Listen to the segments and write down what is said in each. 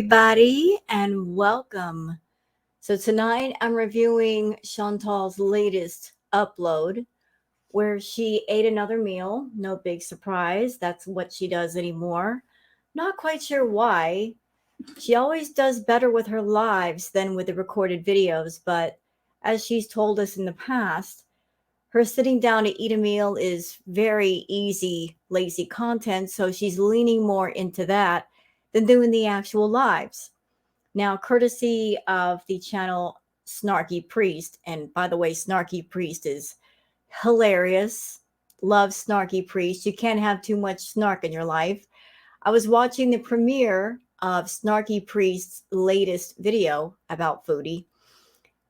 everybody, and welcome. So, tonight I'm reviewing Chantal's latest upload where she ate another meal. No big surprise, that's what she does anymore. Not quite sure why. She always does better with her lives than with the recorded videos, but as she's told us in the past, her sitting down to eat a meal is very easy, lazy content, so she's leaning more into that than doing the actual lives. Now, courtesy of the channel Snarky Priest, and by the way, Snarky Priest is hilarious. Love Snarky Priest. You can't have too much snark in your life. I was watching the premiere of Snarky Priest's latest video about foodie,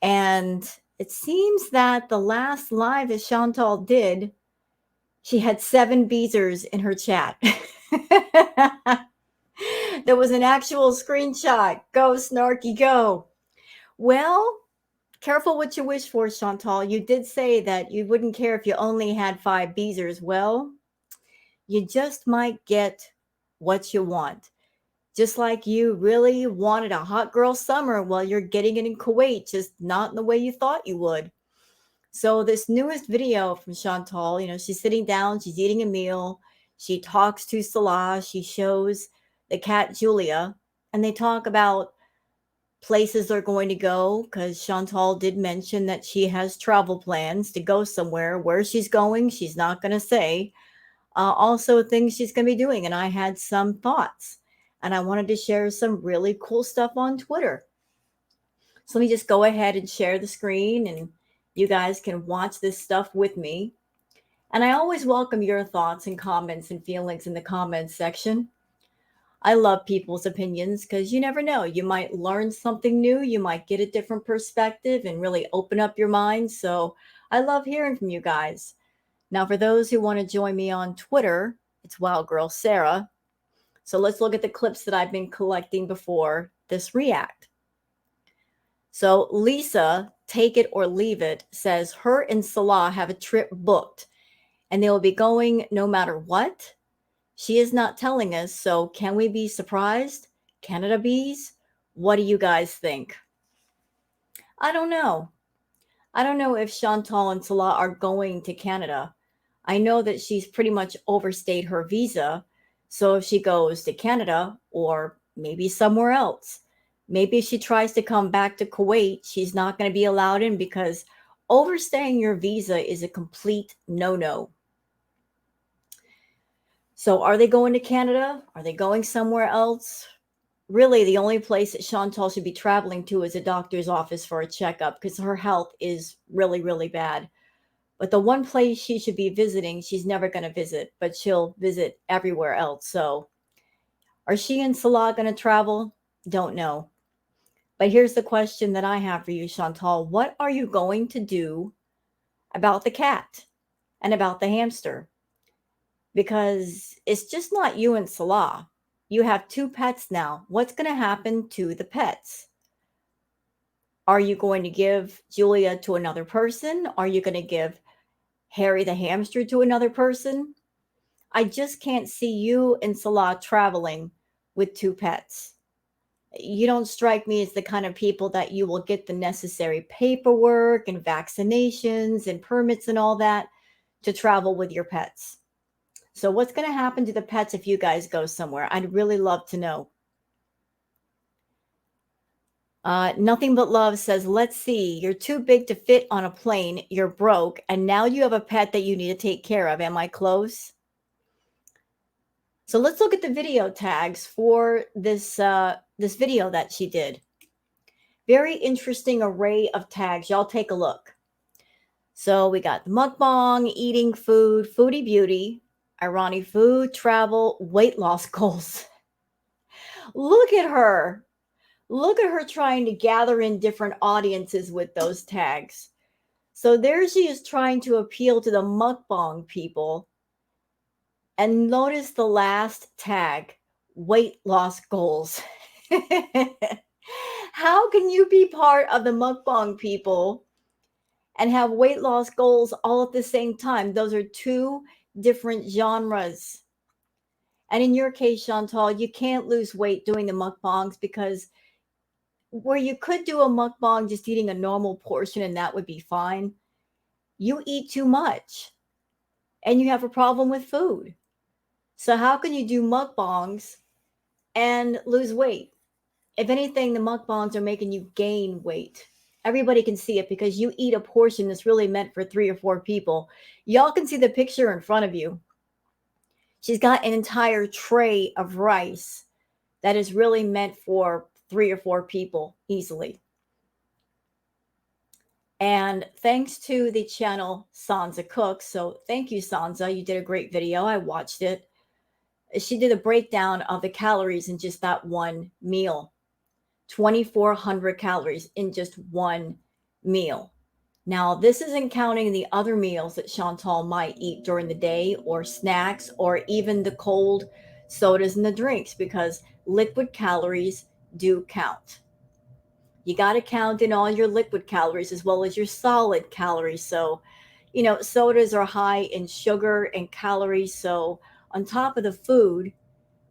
and it seems that the last live that Chantal did, she had 7 Beezers in her chat. There was an actual screenshot. Go, Snarky, go. Well, careful what you wish for, Chantal. You did say that you wouldn't care if you only had 5 Beezers. Well, you just might get what you want. Just like you really wanted a hot girl summer while you're getting it in Kuwait, just not in the way you thought you would. So this newest video from Chantal, she's sitting down, she's eating a meal, she talks to Salah, she shows the cat Julia, and they talk about places they're going to go because Chantal did mention that she has travel plans to go somewhere. Where she's going, she's not going to say. Also, things she's going to be doing. And I had some thoughts, and I wanted to share some really cool stuff on Twitter. So let me just go ahead and share the screen, and you guys can watch this stuff with me. And I always welcome your thoughts and comments and feelings in the comments section. I love people's opinions because you never know. You might learn something new. You might get a different perspective and really open up your mind. So I love hearing from you guys. Now, for those who want to join me on Twitter, it's Wild Girl Sarah. So let's look at the clips that I've been collecting before this react. So Lisa, take it or leave it, says her and Salah have a trip booked and they will be going no matter what. She is not telling us, so can we be surprised? Canada bees? What do you guys think? I don't know. I don't know if Chantal and Salah are going to Canada. I know that she's pretty much overstayed her visa. So if she goes to Canada or maybe somewhere else, maybe if she tries to come back to Kuwait, she's not going to be allowed in because overstaying your visa is a complete no-no. So are they going to Canada? Are they going somewhere else? Really, the only place that Chantal should be traveling to is a doctor's office for a checkup because her health is really, really bad. But the one place she should be visiting, she's never going to visit, but she'll visit everywhere else. So are she and Salah going to travel? Don't know. But here's the question that I have for you, Chantal. What are you going to do about the cat and about the hamster? Because it's just not you and Salah. You have 2 pets now. What's going to happen to the pets? Are you going to give Julia to another person? Are you going to give Harry the hamster to another person? I just can't see you and Salah traveling with 2 pets. You don't strike me as the kind of people that you will get the necessary paperwork and vaccinations and permits and all that to travel with your pets. So what's going to happen to the pets if you guys go somewhere? I'd really love to know. Nothing But Love says, let's see, you're too big to fit on a plane, you're broke, and now you have a pet that you need to take care of. Am I close? So let's look at the video tags for this video that she did. Very interesting array of tags. Y'all take a look. So we got the mukbang, eating food, foodie beauty, ironic food, travel, weight loss goals. Look at her. Look at her trying to gather in different audiences with those tags. So there she is trying to appeal to the mukbang people. And notice the last tag, weight loss goals. How can you be part of the mukbang people and have weight loss goals all at the same time? Those are 2 different genres. And in your case, Chantal, you can't lose weight doing the mukbangs because where you could do a mukbang just eating a normal portion and that would be fine, you eat too much and you have a problem with food. So how can you do mukbangs and lose weight? If anything, the mukbangs are making you gain weight. Everybody can see it because you eat a portion that's really meant for 3 or 4 people. Y'all can see the picture in front of you. She's got an entire tray of rice that is really meant for 3 or 4 people easily. And thanks to the channel Sansa Cooks. So thank you, Sansa. You did a great video. I watched it. She did a breakdown of the calories in just that one meal. 2,400 calories in just one meal. Now, this isn't counting the other meals that Chantal might eat during the day or snacks or even the cold sodas and the drinks because liquid calories do count. You got to count in all your liquid calories as well as your solid calories. So, sodas are high in sugar and calories. So, on top of the food,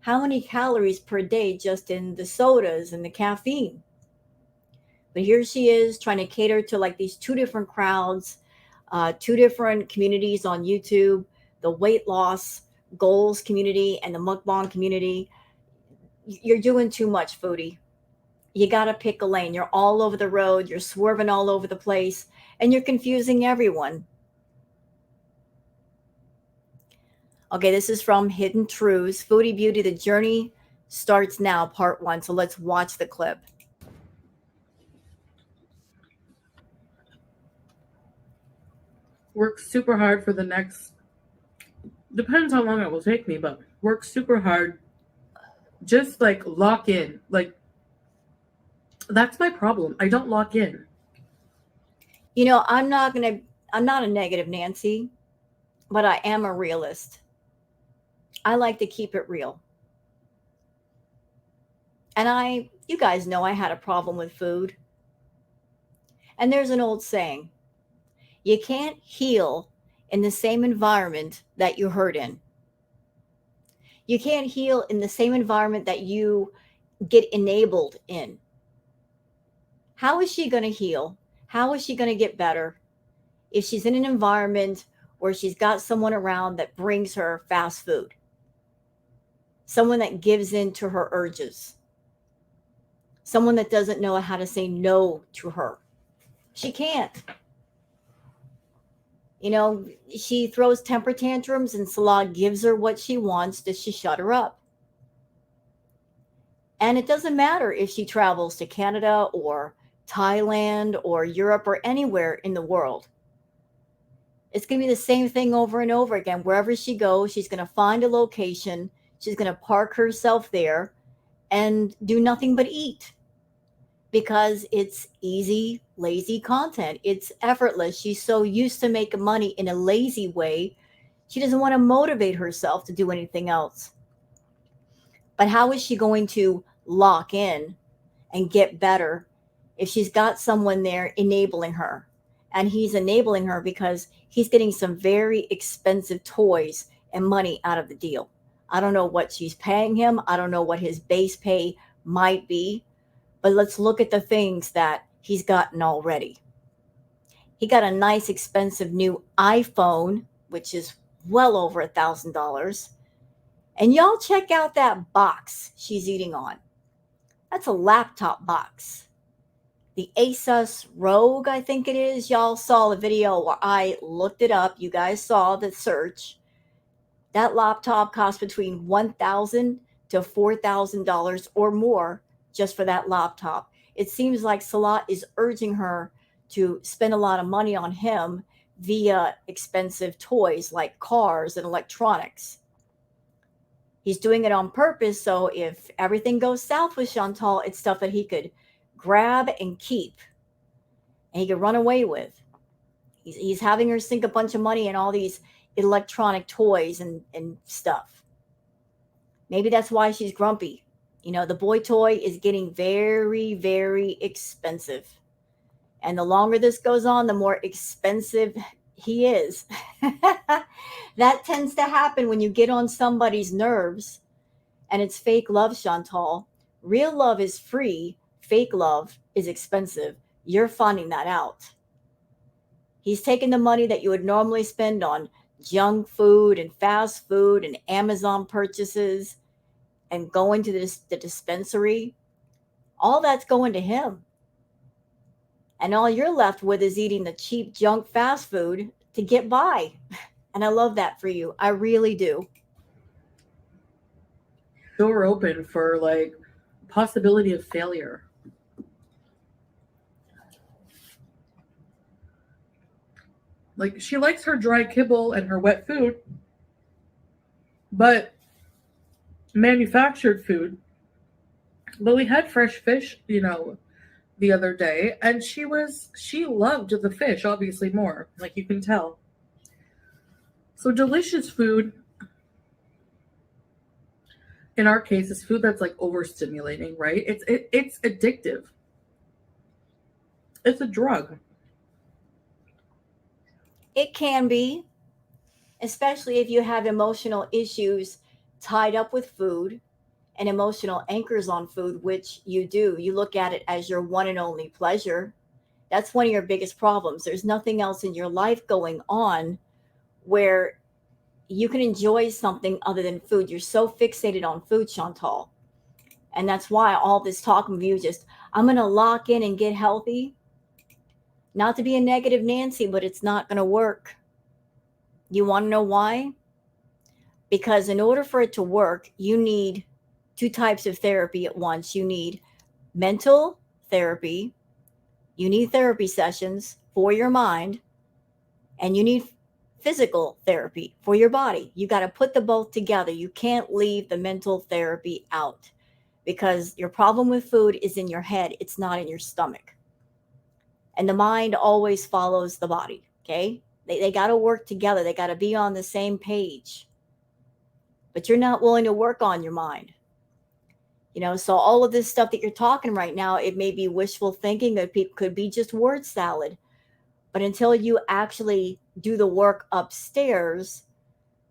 how many calories per day just in the sodas and the caffeine? But here she is trying to cater to like these two different crowds, 2 different communities on YouTube, the weight loss goals community and the mukbang community. You're doing too much, foodie. You got to pick a lane. You're all over the road. You're swerving all over the place and you're confusing everyone. Okay, this is from Hidden Truths. Foodie Beauty, the journey starts now, part 1. So let's watch the clip. Work super hard for the next, depends how long it will take me, but work super hard. Just like lock in. Like, that's my problem. I don't lock in. I'm not a negative Nancy, but I am a realist. I like to keep it real. And you guys know I had a problem with food. And there's an old saying, you can't heal in the same environment that you hurt in. You can't heal in the same environment that you get enabled in. How is she going to heal? How is she going to get better if she's in an environment where she's got someone around that brings her fast food? Someone that gives in to her urges. Someone that doesn't know how to say no to her. She can't. She throws temper tantrums and Salah gives her what she wants. Does she shut her up? And it doesn't matter if she travels to Canada or Thailand or Europe or anywhere in the world. It's going to be the same thing over and over again. Wherever she goes, she's going to find a location. She's going to park herself there and do nothing but eat because it's easy, lazy content. It's effortless. She's so used to making money in a lazy way. She doesn't want to motivate herself to do anything else. But how is she going to lock in and get better if she's got someone there enabling her? And he's enabling her because he's getting some very expensive toys and money out of the deal. I don't know what she's paying him. I don't know what his base pay might be. But let's look at the things that he's gotten already. He got a nice, expensive new iPhone, which is well over $1,000. And y'all check out that box she's eating on. That's a laptop box. The Asus Rogue, I think it is. Y'all saw the video where I looked it up. You guys saw the search. That laptop costs between $1,000 to $4,000 or more just for that laptop. It seems like Salah is urging her to spend a lot of money on him via expensive toys like cars and electronics. He's doing it on purpose, so if everything goes south with Chantal, it's stuff that he could grab and keep and he could run away with. He's having her sink a bunch of money in all these electronic toys and stuff. Maybe that's why she's grumpy. The boy toy is getting very, very expensive. And the longer this goes on, the more expensive he is. That tends to happen when you get on somebody's nerves And it's fake love, Chantal. Real love is free, fake love is expensive. You're finding that out. He's taking the money that you would normally spend on junk food and fast food and Amazon purchases and going to the dispensary. All that's going to him. And all you're left with is eating the cheap junk fast food to get by. And I love that for you. I really do. Door open for like possibility of failure. Like she likes her dry kibble and her wet food, but manufactured food. But we had fresh fish, the other day, and she loved the fish obviously more, like you can tell. So delicious food in our case is food that's like overstimulating, right? It's addictive. It's a drug. It can be, especially if you have emotional issues tied up with food and emotional anchors on food, which you do. You look at it as your one and only pleasure. That's one of your biggest problems. There's nothing else in your life going on where you can enjoy something other than food. You're so fixated on food, Chantal. And that's why all this talk of you just, I'm going to lock in and get healthy. Not to be a negative Nancy, but it's not going to work. You want to know why? Because in order for it to work, you need two types of therapy at once. You need mental therapy, you need therapy sessions for your mind, and you need physical therapy for your body. You got to put the both together. You can't leave the mental therapy out because your problem with food is in your head, it's not in your stomach. And the mind always follows the body, okay? They got to work together, they got to be on the same page. But you're not willing to work on your mind. So all of this stuff that you're talking right now, it may be wishful thinking, it could be just word salad. But until you actually do the work upstairs,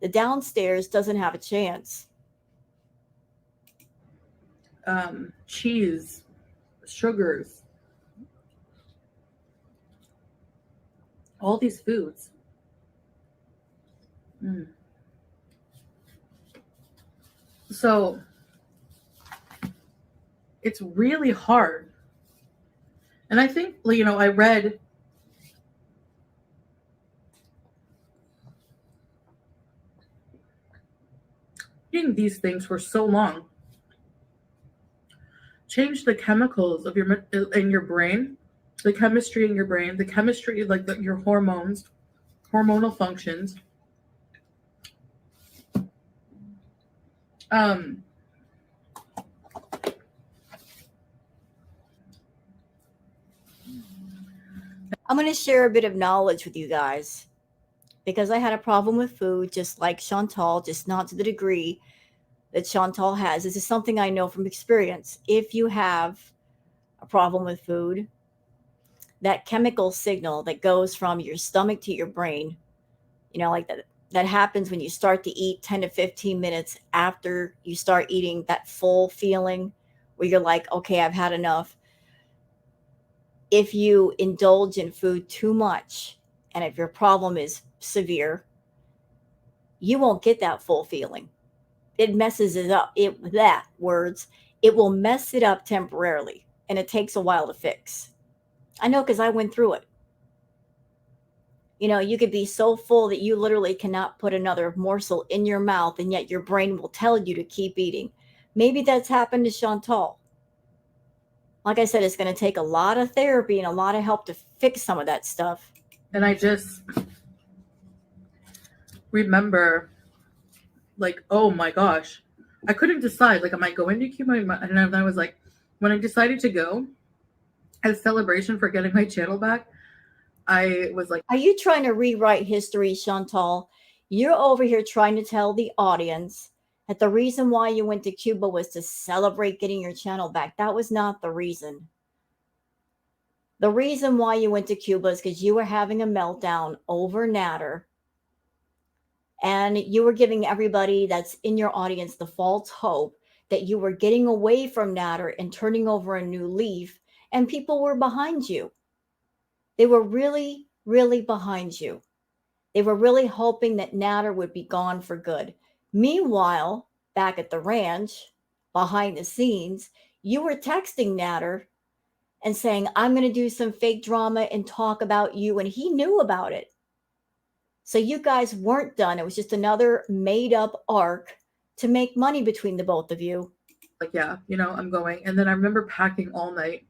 the downstairs doesn't have a chance. Cheese, sugars, all these foods. So it's really hard. And I think, I read eating these things for so long change the chemicals of in your brain, the chemistry in your brain, the chemistry like your hormones, hormonal functions. I'm going to share a bit of knowledge with you guys because I had a problem with food just like Chantal, just not to the degree that Chantal has. This is something I know from experience. If you have a problem with food, that chemical signal that goes from your stomach to your brain, like that happens when you start to eat 10 to 15 minutes after you start eating, that full feeling where you're like, okay, I've had enough. If you indulge in food too much, and if your problem is severe, you won't get that full feeling. It messes it up. It will mess it up temporarily, and it takes a while to fix. I know because I went through it. You could be so full that you literally cannot put another morsel in your mouth, and yet your brain will tell you to keep eating. Maybe that's happened to Chantal. Like I said, it's going to take a lot of therapy and a lot of help to fix some of that stuff. And I just remember, like, oh my gosh, I couldn't decide. Like, am I going to Cuba? And I was like, when I decided to go as celebration for getting my channel back, I was like, are you trying to rewrite history, Chantal? You're over here trying to tell the audience that the reason why you went to Cuba was to celebrate getting your channel back. That was not the reason. The reason why you went to Cuba is because you were having a meltdown over Natter, and you were giving everybody that's in your audience the false hope that you were getting away from Natter and turning over a new leaf, and people were behind you. They were really, really behind you. They were really hoping that Natter would be gone for good. Meanwhile, back at the ranch, behind the scenes, you were texting Natter and saying, I'm going to do some fake drama and talk about you. And he knew about it. So you guys weren't done. It was just another made up arc to make money between the both of you. Like, yeah, I'm going. And then I remember packing all night,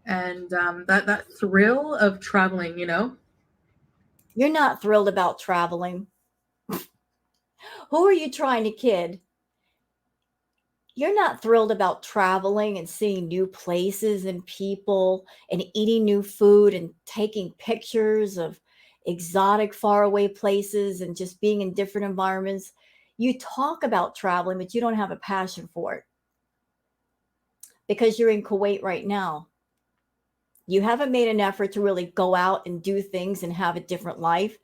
and that thrill of traveling. You're not thrilled about traveling. Who are you trying to kid? You're not thrilled about traveling and seeing new places and people and eating new food and taking pictures of exotic faraway places and just being in different environments. You talk about traveling, but you don't have a passion for it because you're in Kuwait right now. You haven't made an effort to really go out and do things and have a different life.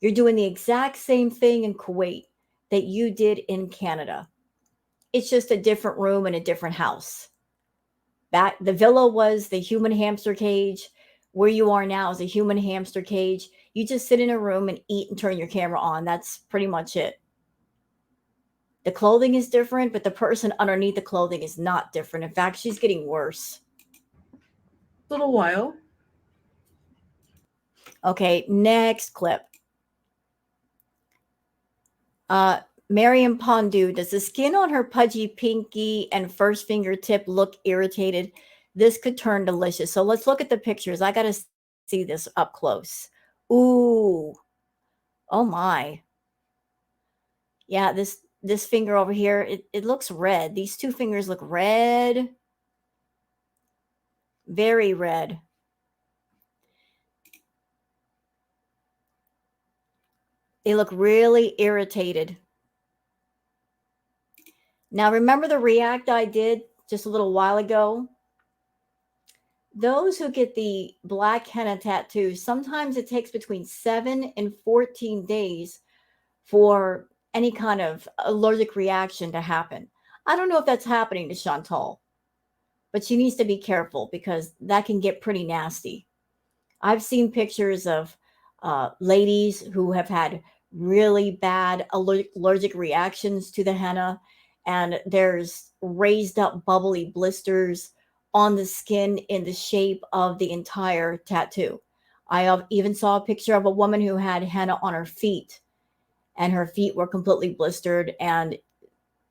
You're doing the exact same thing in Kuwait that you did in Canada. It's just a different room and a different house. Back the villa was the human hamster cage. Where you are now is a human hamster cage. You just sit in a room and eat and turn your camera on. That's pretty much it. The clothing is different, but the person underneath the clothing is not different. In fact, she's getting worse. Little while. Okay, next clip. Mariam Pondu, does the skin on her pudgy pinky and first fingertip look irritated? This could turn delicious. So let's look at the pictures. I got to see this up close. Ooh. Oh my. Yeah, this finger over here, it looks red. These two fingers look red. Very red. They look really irritated. Now, remember the react I did just a little while ago? Those who get the black henna tattoo, sometimes it takes between 7 and 14 days for any kind of allergic reaction to happen. I don't know if that's happening to Chantal, but she needs to be careful because that can get pretty nasty. I've seen pictures of ladies who have had really bad allergic reactions to the henna, and there's raised up bubbly blisters on the skin in the shape of the entire tattoo. I even saw a picture of a woman who had henna on her feet, and her feet were completely blistered. And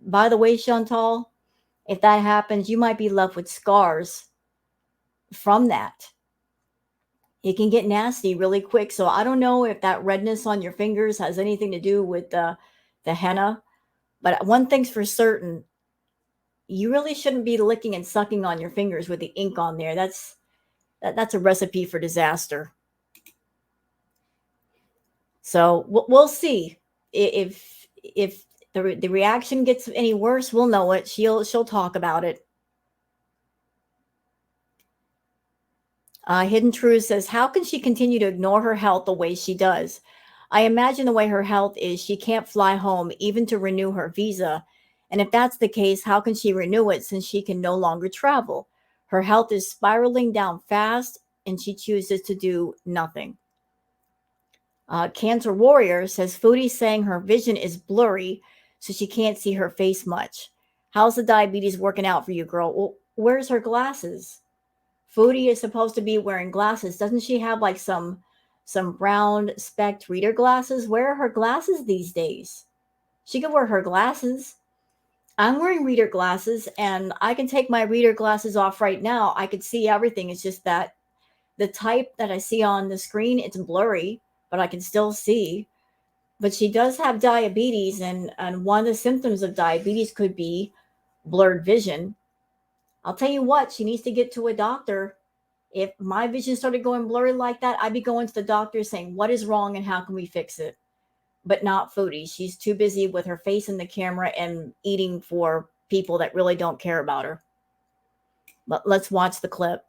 by the way, Chantal, if that happens, you might be left with scars from that. It can get nasty really quick. So I don't know if that redness on your fingers has anything to do with the henna. But one thing's for certain, you really shouldn't be licking and sucking on your fingers with the ink on there. That's a recipe for disaster. So we'll see if the reaction gets any worse. We'll know it. She'll talk about it. Hidden Truth says, how can she continue to ignore her health the way she does? I imagine the way her health is, she can't fly home even to renew her visa. And if that's the case, how can she renew it since she can no longer travel? Her health is spiraling down fast and she chooses to do nothing. Cancer Warrior says, Foodie's saying her vision is blurry, so she can't see her face much. How's the diabetes working out for you, girl? Well, where's her glasses? Foodie is supposed to be wearing glasses. Doesn't she have like some round specked reader glasses? Where are her glasses these days? She could wear her glasses. I'm wearing reader glasses and I can take my reader glasses off right now. I could see everything. It's just that the type that I see on the screen, it's blurry, but I can still see. But she does have diabetes, and one of the symptoms of diabetes could be blurred vision. I'll tell you what, she needs to get to a doctor. If my vision started going blurry like that, I'd be going to the doctor saying, what is wrong and how can we fix it? But not Foodie. She's too busy with her face in the camera and eating for people that really don't care about her. But let's watch the clip.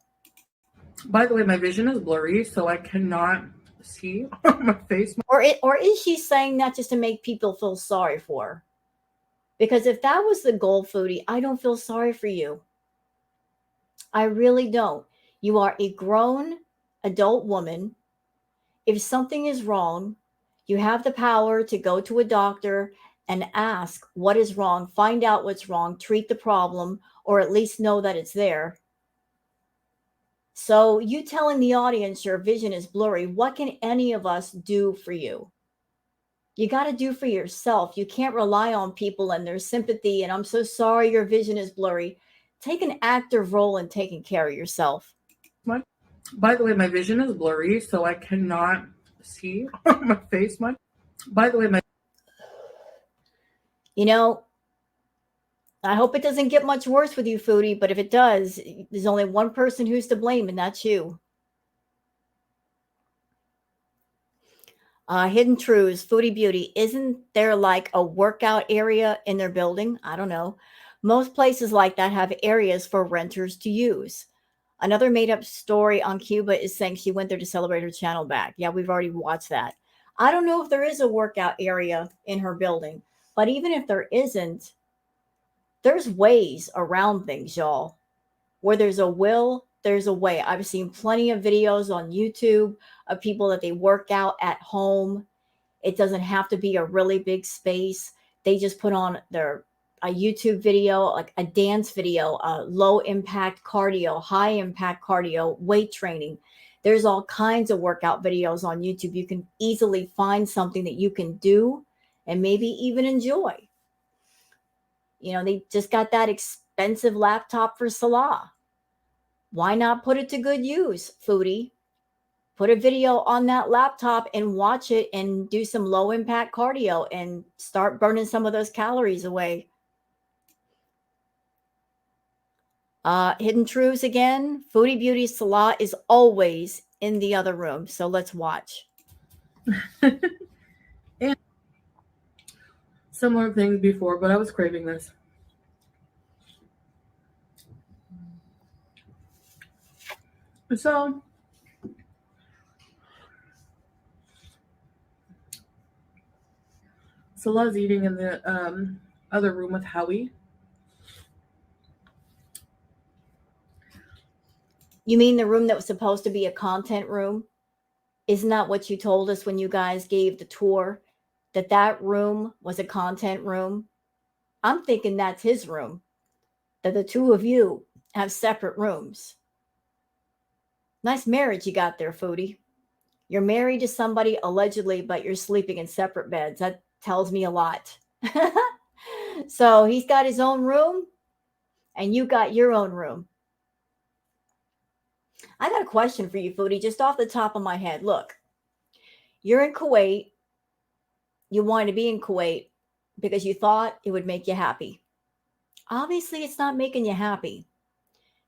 By the way, my vision is blurry, so I cannot see my face. Or is she saying that just to make people feel sorry for her? Because if that was the goal, Foodie, I don't feel sorry for you. I really don't. You are a grown adult woman. If something is wrong, you have the power to go to a doctor and ask what is wrong, find out what's wrong, treat the problem, or at least know that it's there. So, you telling the audience your vision is blurry, what can any of us do for you? You got to do for yourself. You can't rely on people and their sympathy. And I'm so sorry your vision is blurry. Take an active role in taking care of yourself. By the way, my vision is blurry, so I cannot see my face much. By the way, my You know, I hope it doesn't get much worse with you, Foodie, but if it does, there's only one person who's to blame, and that's you. Hidden Truths, Foodie Beauty. Isn't there like a workout area in their building? I don't know. Most places like that have areas for renters to use. Another made up story on Cuba is saying she went there to celebrate her channel back. Yeah, we've already watched that. I don't know if there is a workout area in her building, but even if there isn't, there's ways around things, y'all. Where there's a will, there's a way. I've seen plenty of videos on YouTube of people that they work out at home. It doesn't have to be a really big space. They just put on their a YouTube video, like a dance video, low impact cardio, high impact cardio, weight training. There's all kinds of workout videos on YouTube. You can easily find something that you can do and maybe even enjoy. You know, they just got that expensive laptop for Salah. Why not put it to good use, Foodie? Put a video on that laptop and watch it and do some low impact cardio and start burning some of those calories away. Hidden Truths again. Foodie Beauty Salah is always in the other room. So let's watch. and similar things before, but I was craving this. So Salah's eating in the other room with Howie. You mean the room that was supposed to be a content room? Isn't that what you told us when you guys gave the tour? That that room was a content room? I'm thinking that's his room. That the two of you have separate rooms. Nice marriage you got there, Foodie. You're married to somebody allegedly, but you're sleeping in separate beds. That tells me a lot. So he's got his own room, and you got your own room. I got a question for you, Foodie, just off the top of my head. Look, you're in Kuwait. You wanted to be in Kuwait because you thought it would make you happy. Obviously, it's not making you happy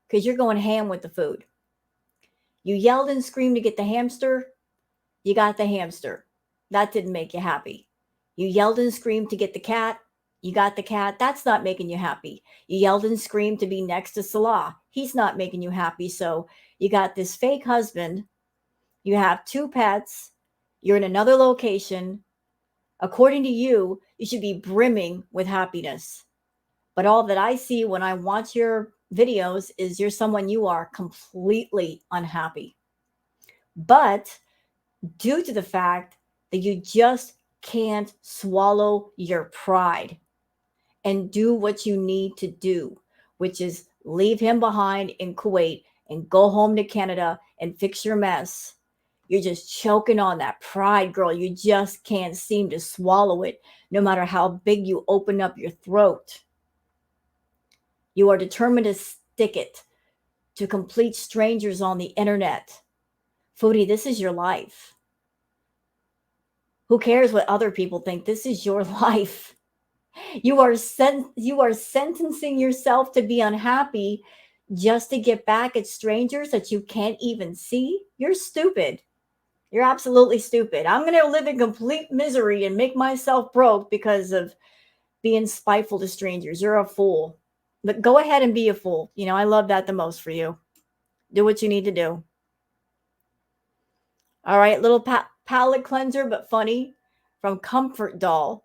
because you're going ham with the food. You yelled and screamed to get the hamster. You got the hamster. That didn't make you happy. You yelled and screamed to get the cat. You got the cat. That's not making you happy. You yelled and screamed to be next to Salah. He's not making you happy. So you got this fake husband. You have two pets. You're in another location. According to you, you should be brimming with happiness. But all that I see when I watch your videos is you're someone you are completely unhappy. But due to the fact that you just can't swallow your pride and do what you need to do, which is leave him behind in Kuwait and go home to Canada and fix your mess. You're just choking on that pride, girl. You just can't seem to swallow it, no matter how big you open up your throat. You are determined to stick it to complete strangers on the internet. Foodie, this is your life. Who cares what other people think? This is your life. You are sentencing yourself to be unhappy just to get back at strangers that you can't even see. You're stupid. You're absolutely stupid. I'm going to live in complete misery and make myself broke because of being spiteful to strangers. You're a fool. But go ahead and be a fool. You know, I love that the most for you. Do what you need to do. All right, little palate cleanser, but funny from Comfort Doll.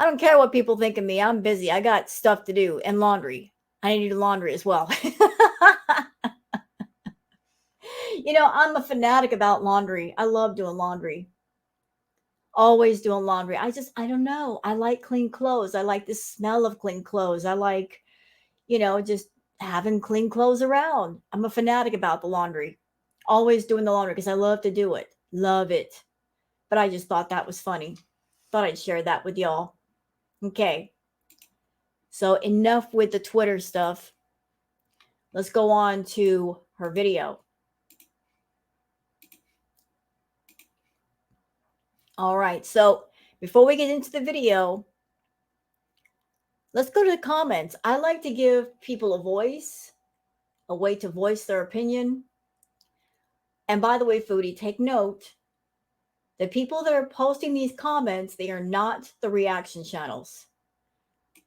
I don't care what people think of me. I'm busy. I got stuff to do and laundry. I need to do laundry as well. I'm a fanatic about laundry. I love doing laundry. Always doing laundry. I don't know. I like clean clothes. I like the smell of clean clothes. I like, just having clean clothes around. I'm a fanatic about the laundry. Always doing the laundry because I love to do it. Love it. But I just thought that was funny. Thought I'd share that with y'all. Okay. So enough with the Twitter stuff. Let's go on to her video. All right. So before we get into the video, let's go to the comments. I like to give people a voice, a way to voice their opinion. And by the way, foodie, take note. The people that are posting these comments, they are not the reaction channels.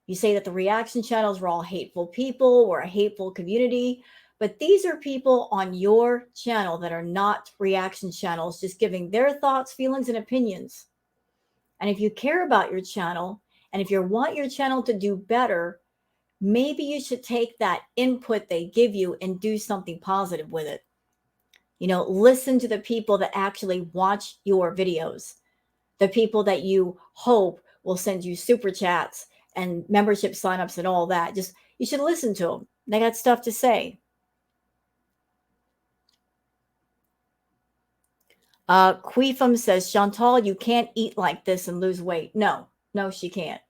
You say that the reaction channels were all hateful people or a hateful community, but these are people on your channel that are not reaction channels, just giving their thoughts, feelings, and opinions. And if you care about your channel, and if you want your channel to do better, maybe you should take that input they give you and do something positive with it. Listen to the people that actually watch your videos, the people that you hope will send you super chats and membership signups and all that. Just, you should listen to them. They got stuff to say. Queefum says, Chantal, you can't eat like this and lose weight. No, she can't.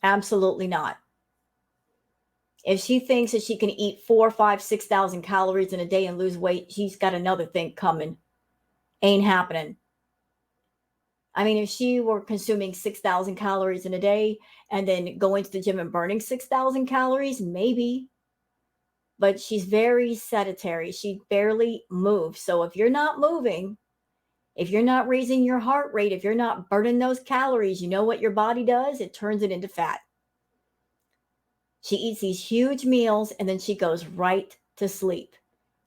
Absolutely not. If she thinks that she can eat 4, 5, 6,000 calories in a day and lose weight, she's got another thing coming. Ain't happening. I mean, if she were consuming 6,000 calories in a day and then going to the gym and burning 6,000 calories, maybe. But she's very sedentary. She barely moves. So if you're not moving, if you're not raising your heart rate, if you're not burning those calories, you know what your body does? It turns it into fat. She eats these huge meals and then she goes right to sleep.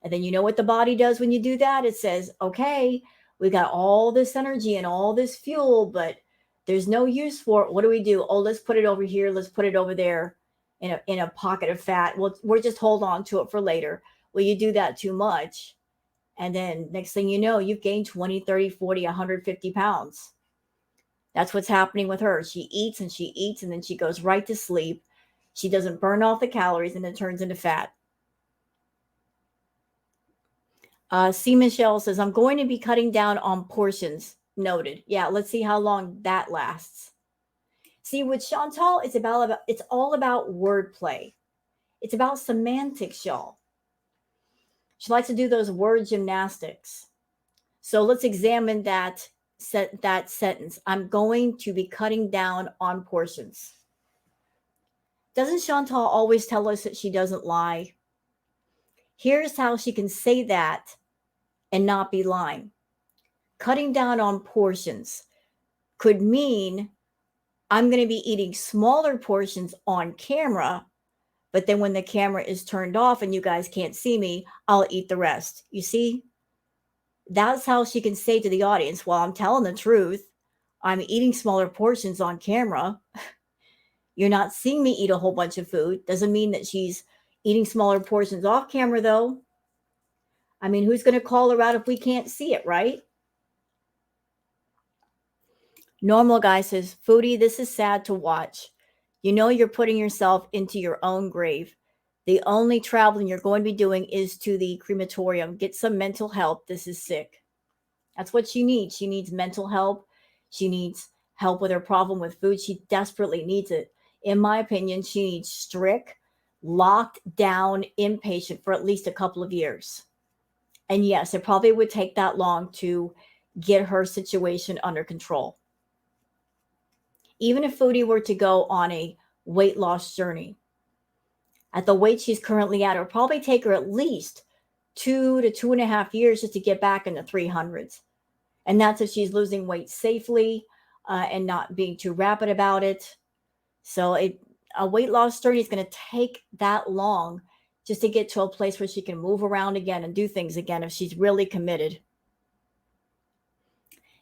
And then you know what the body does when you do that? It says, okay, we got all this energy and all this fuel, but there's no use for it. What do? Oh, let's put it over here. Let's put it over there in a pocket of fat. We'll just hold on to it for later. Well, you do that too much. And then next thing you know, you've gained 20, 30, 40, 150 pounds. That's what's happening with her. She eats and then she goes right to sleep. She doesn't burn off the calories and it turns into fat. C. Michelle says, I'm going to be cutting down on portions. Noted. Yeah, let's see how long that lasts. See, with Chantal, it's all about wordplay. It's about semantics, y'all. She likes to do those word gymnastics. So let's examine that sentence. I'm going to be cutting down on portions. Doesn't Chantal always tell us that she doesn't lie? Here's how she can say that and not be lying. Cutting down on portions could mean I'm going to be eating smaller portions on camera, but then when the camera is turned off and you guys can't see me, I'll eat the rest. You see? That's how she can say to the audience, well, I'm telling the truth. I'm eating smaller portions on camera. You're not seeing me eat a whole bunch of food. Doesn't mean that she's eating smaller portions off camera, though. I mean, who's going to call her out if we can't see it, right? Normal Guy says, Foodie, this is sad to watch. You know you're putting yourself into your own grave. The only traveling you're going to be doing is to the crematorium. Get some mental help. This is sick. That's what she needs. She needs mental help. She needs help with her problem with food. She desperately needs it. In my opinion, she needs strict, locked down inpatient for at least a couple of years. And yes, it probably would take that long to get her situation under control. Even if Foodie were to go on a weight loss journey, at the weight she's currently at, it would probably take her at least 2 to 2.5 years just to get back in the 300s. And that's if she's losing weight safely and not being too rapid about it. So a weight loss journey is going to take that long just to get to a place where she can move around again and do things again if she's really committed.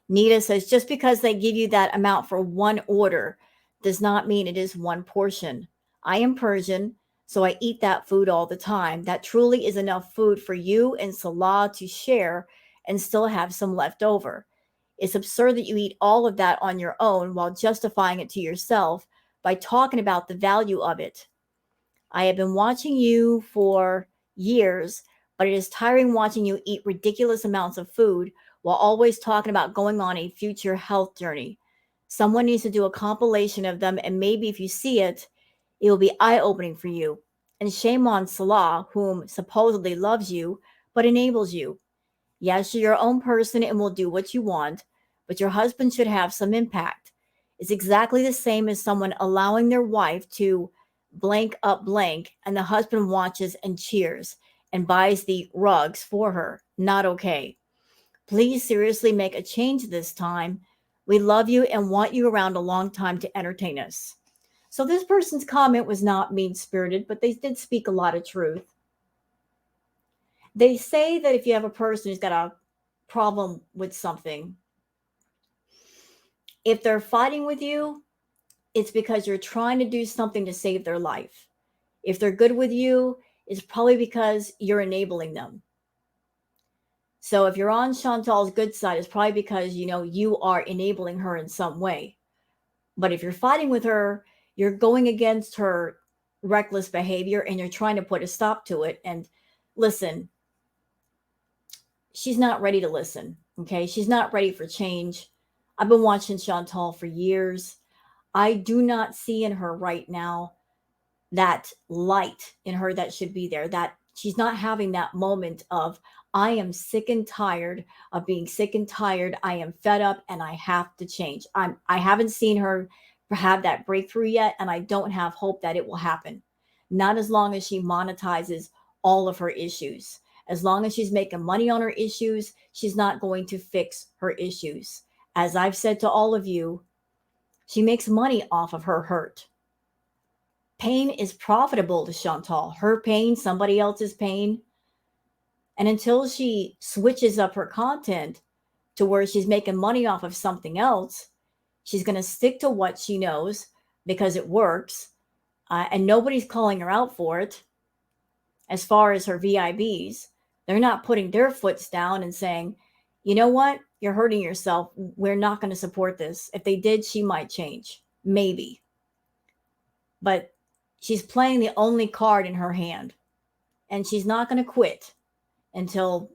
Nita says, just because they give you that amount for one order does not mean it is one portion. I am Persian, so I eat that food all the time. That truly is enough food for you and Salah to share and still have some left over. It's absurd that you eat all of that on your own while justifying it to yourself by talking about the value of it. I have been watching you for years, but it is tiring watching you eat ridiculous amounts of food while always talking about going on a future health journey. Someone needs to do a compilation of them, and maybe if you see it, it will be eye opening for you. And shame on Salah, whom supposedly loves you, but enables you. Yes, you're your own person and will do what you want, but your husband should have some impact. It's exactly the same as someone allowing their wife to blank up blank, and the husband watches and cheers and buys the rugs for her. Not okay. Please seriously make a change this time. We love you and want you around a long time to entertain us. So, this person's comment was not mean spirited, but they did speak a lot of truth. They say that if you have a person who's got a problem with something, if they're fighting with you, it's because you're trying to do something to save their life. If they're good with you, it's probably because you're enabling them. So if you're on Chantal's good side, it's probably because you are enabling her in some way. But if you're fighting with her, you're going against her reckless behavior and you're trying to put a stop to it. And listen, she's not ready to listen. Okay. She's not ready for change. I've been watching Chantal for years. I do not see in her right now that light in her that should be there, that she's not having that moment of, I am sick and tired of being sick and tired. I am fed up and I have to change. I haven't seen her have that breakthrough yet, and I don't have hope that it will happen. Not as long as she monetizes all of her issues. As long as she's making money on her issues, she's not going to fix her issues. As I've said to all of you, she makes money off of her hurt. Pain is profitable to Chantal. Her pain, somebody else's pain. And until she switches up her content to where she's making money off of something else, she's going to stick to what she knows because it works. And nobody's calling her out for it. As far as her VIBs, they're not putting their foots down and saying, you know what? You're hurting yourself. We're not going to support this. If they did, she might change. Maybe. But she's playing the only card in her hand. And she's not going to quit until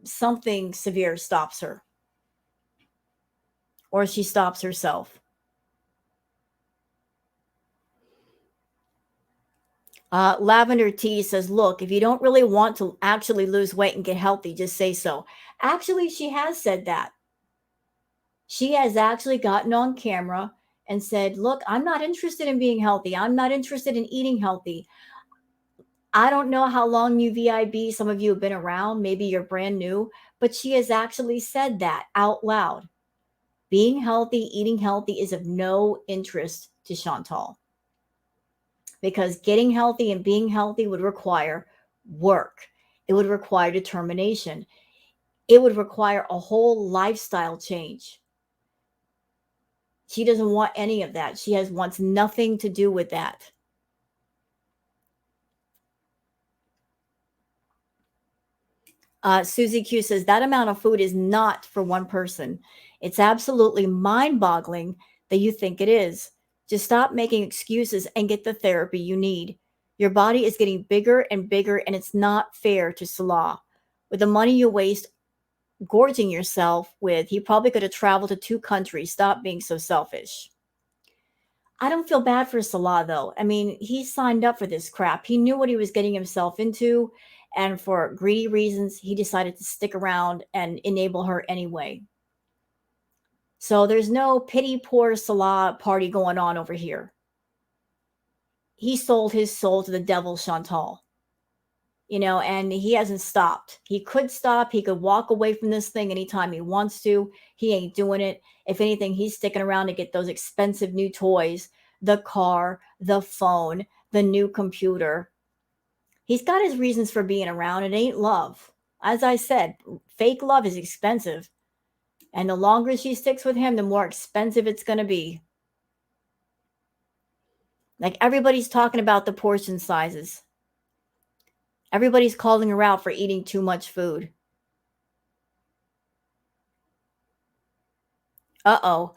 something severe stops her. Or she stops herself. Lavender Tea says, look, if you don't really want to actually lose weight and get healthy, just say so. Actually, she has said that. She has actually gotten on camera and said, look, I'm not interested in being healthy. I'm not interested in eating healthy. I don't know how long you VIB, some of you have been around, maybe you're brand new, but she has actually said that out loud. Being healthy, eating healthy is of no interest to Chantal. Because getting healthy and being healthy would require work. It would require determination. It would require a whole lifestyle change. She doesn't want any of that. She wants nothing to do with that. Susie Q says that amount of food is not for one person. It's absolutely mind-boggling that you think it is. Just stop making excuses and get the therapy you need. Your body is getting bigger and bigger, and it's not fair to Salah. With the money you waste gorging yourself with, he probably could have traveled to 2 countries. Stop being so selfish. I don't feel bad for Salah, though. I mean, he signed up for this crap. He knew what he was getting himself into, and for greedy reasons, he decided to stick around and enable her anyway. So there's no pity poor Salah party going on over here. He sold his soul to the devil, Chantal. And he hasn't stopped. He could stop. He could walk away from this thing anytime he wants to. He ain't doing it. If anything, he's sticking around to get those expensive new toys, the car, the phone, the new computer. He's got his reasons for being around. It ain't love. As I said, fake love is expensive. And the longer she sticks with him, the more expensive it's going to be. Like everybody's talking about the portion sizes. Everybody's calling her out for eating too much food. Uh-oh.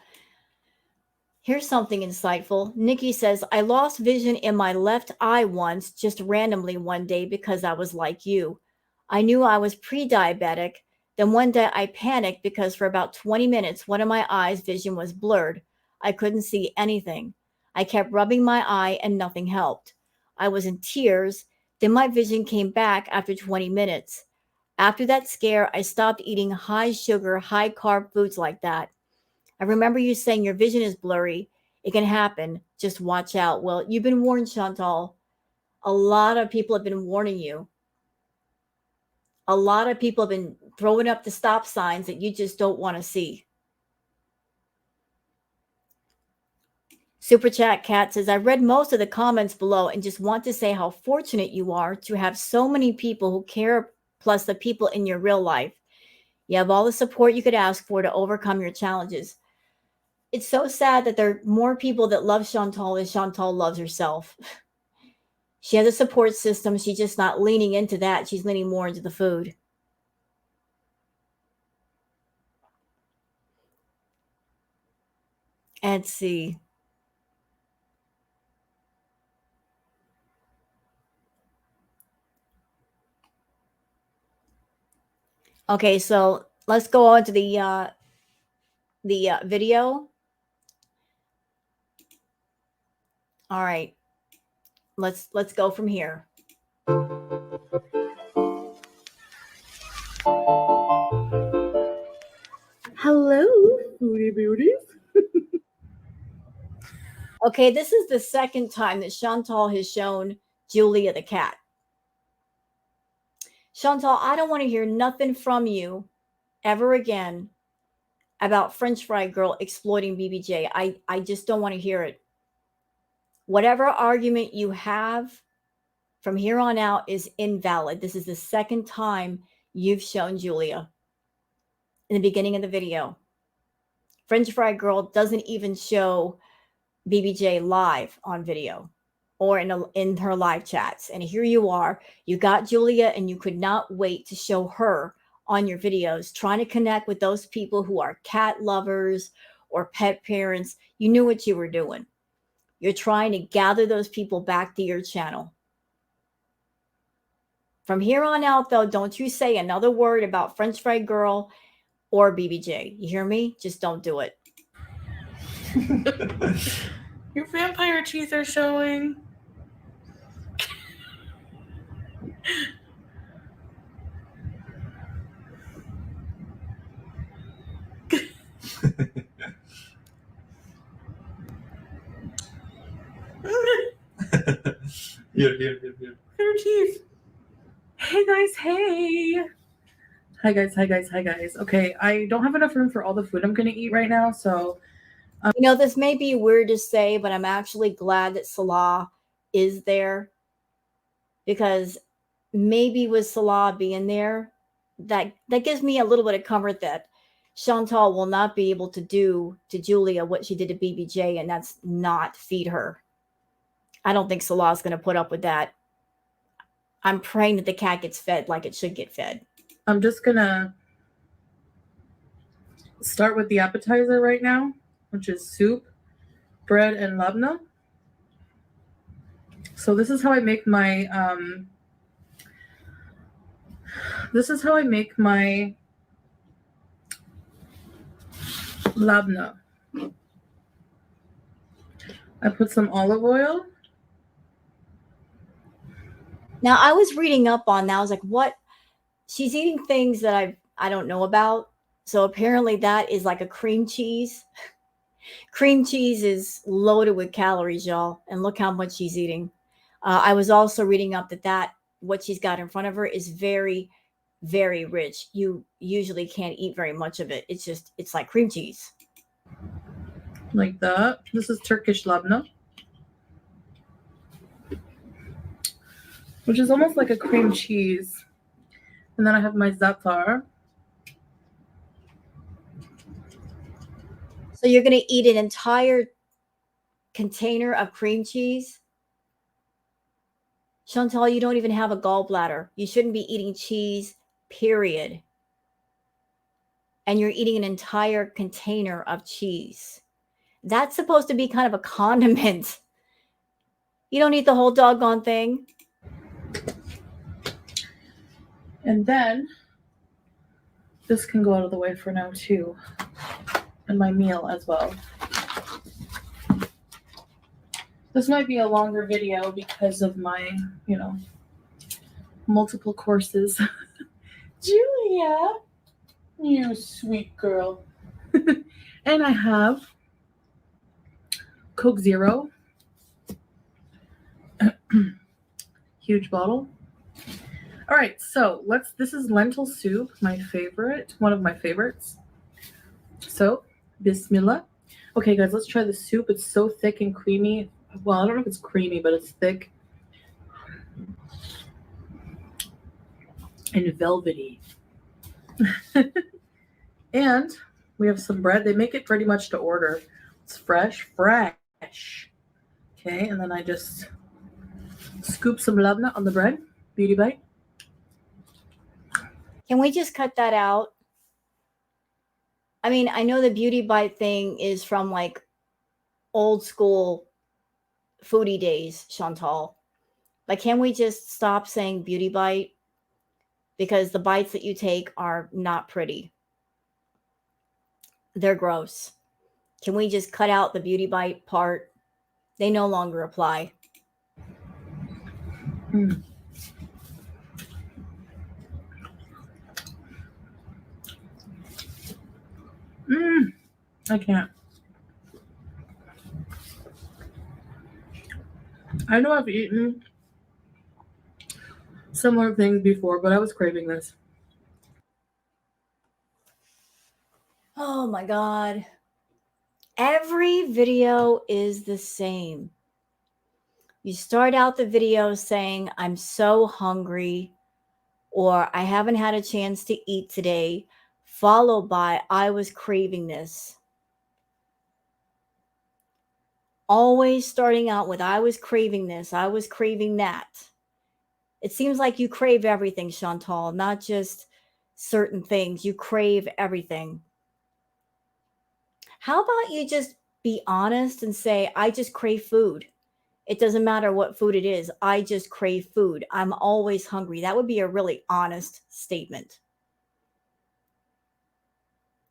Here's something insightful. Nikki says, I lost vision in my left eye once, just randomly one day because I was like you. I knew I was pre-diabetic. Then one day I panicked because for about 20 minutes, one of my eyes' vision was blurred. I couldn't see anything. I kept rubbing my eye and nothing helped. I was in tears. Then my vision came back after 20 minutes. After that scare, I stopped eating high sugar, high carb foods like that. I remember you saying your vision is blurry. It can happen. Just watch out. Well, you've been warned, Chantal. A lot of people have been warning you. A lot of people have been throwing up the stop signs that you just don't want to see. Super Chat Cat says, I read most of the comments below and just want to say how fortunate you are to have so many people who care, plus the people in your real life. You have all the support you could ask for to overcome your challenges. It's so sad that there are more people that love Chantal as Chantal loves herself. She has a support system. She's just not leaning into that. She's leaning more into the food. Let's see. Okay, so let's go on to the video. All right, let's go from here. Hello, foodie beauties. Okay, this is the second time that Chantal has shown Julia the cat. Chantal, I don't want to hear nothing from you ever again about French Fry Girl exploiting BBJ. I just don't want to hear it. Whatever argument you have from here on out is invalid. This is the second time you've shown Julia in the beginning of the video. French Fry Girl doesn't even show BBJ live on video or in her live chats. And here you are. You got Julia and you could not wait to show her on your videos, trying to connect with those people who are cat lovers or pet parents. You knew what you were doing. You're trying to gather those people back to your channel. From here on out, though, don't you say another word about French Fry Girl or BBJ. You hear me? Just don't do it. Your vampire teeth are showing. Here. Your teeth. Hey guys, hey. Hi guys. Okay, I don't have enough room for all the food I'm gonna eat right now, so You know, this may be weird to say, but I'm actually glad that Salah is there, because maybe with Salah being there, that gives me a little bit of comfort that Chantal will not be able to do to Julia what she did to BBJ, and that's not feed her. I don't think Salah's going to put up with that. I'm praying that the cat gets fed like it should get fed. I'm just gonna start with the appetizer right now, which is soup, bread, and labna. So this is how I make my labna. I put some olive oil. Now, I was reading up on that. I was like, what? She's eating things that I don't know about. So apparently that is like a cream cheese. Cream cheese is loaded with calories, y'all. And look how much she's eating. I was also reading up that what she's got in front of her is very, very rich. You usually can't eat very much of it. It's like cream cheese. Like that. This is Turkish labna, which is almost like a cream cheese. And then I have my za'atar. So you're going to eat an entire container of cream cheese. Chantal, you don't even have a gallbladder. You shouldn't be eating cheese, period. And you're eating an entire container of cheese. That's supposed to be kind of a condiment. You don't eat the whole doggone thing. And then this can go out of the way for now too. And my meal as well. This might be a longer video because of my, multiple courses. Julia, you sweet girl. And I have Coke Zero. Huge bottle. All right, so this is lentil soup, my favorite, one of my favorites. So, bismillah. Okay, guys, let's try the soup. It's so thick and creamy. Well, I don't know if it's creamy, but it's thick and velvety. And we have some bread. They make it pretty much to order. It's fresh. Okay, and then I just scoop some labna on the bread. Beauty bite. Can we just cut that out? I mean, I know the beauty bite thing is from like old school foodie days, Chantal. But can we just stop saying beauty bite? Because the bites that you take are not pretty. They're gross. Can we just cut out the beauty bite part? They no longer apply. I can't. I know I've eaten similar things before, but I was craving this. Oh my God. Every video is the same. You start out the video saying, I'm so hungry, or I haven't had a chance to eat today, followed by, I was craving this. Always starting out with, I was craving this, I was craving that. It seems like you crave everything, Chantal, not just certain things. You crave everything. How about you just be honest and say, I just crave food. It doesn't matter what food it is. I just crave food. I'm always hungry. That would be a really honest statement.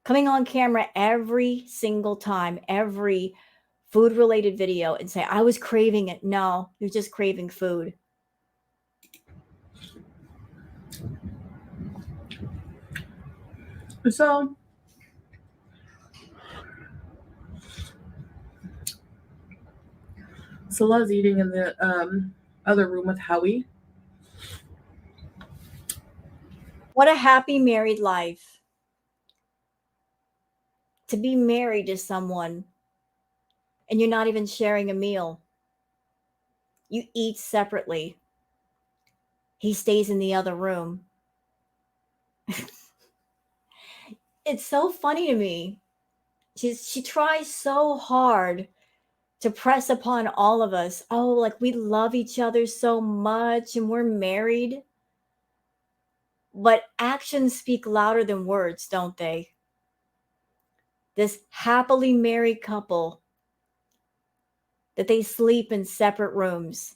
Coming on camera every single time, every food-related video and say, I was craving it. No, you're just craving food. So, Salah's eating in the other room with Howie. What a happy married life. To be married to someone and you're not even sharing a meal. You eat separately. He stays in the other room. It's so funny to me. She tries so hard to press upon all of us. Oh, like we love each other so much and we're married. But actions speak louder than words, don't they? This happily married couple, that they sleep in separate rooms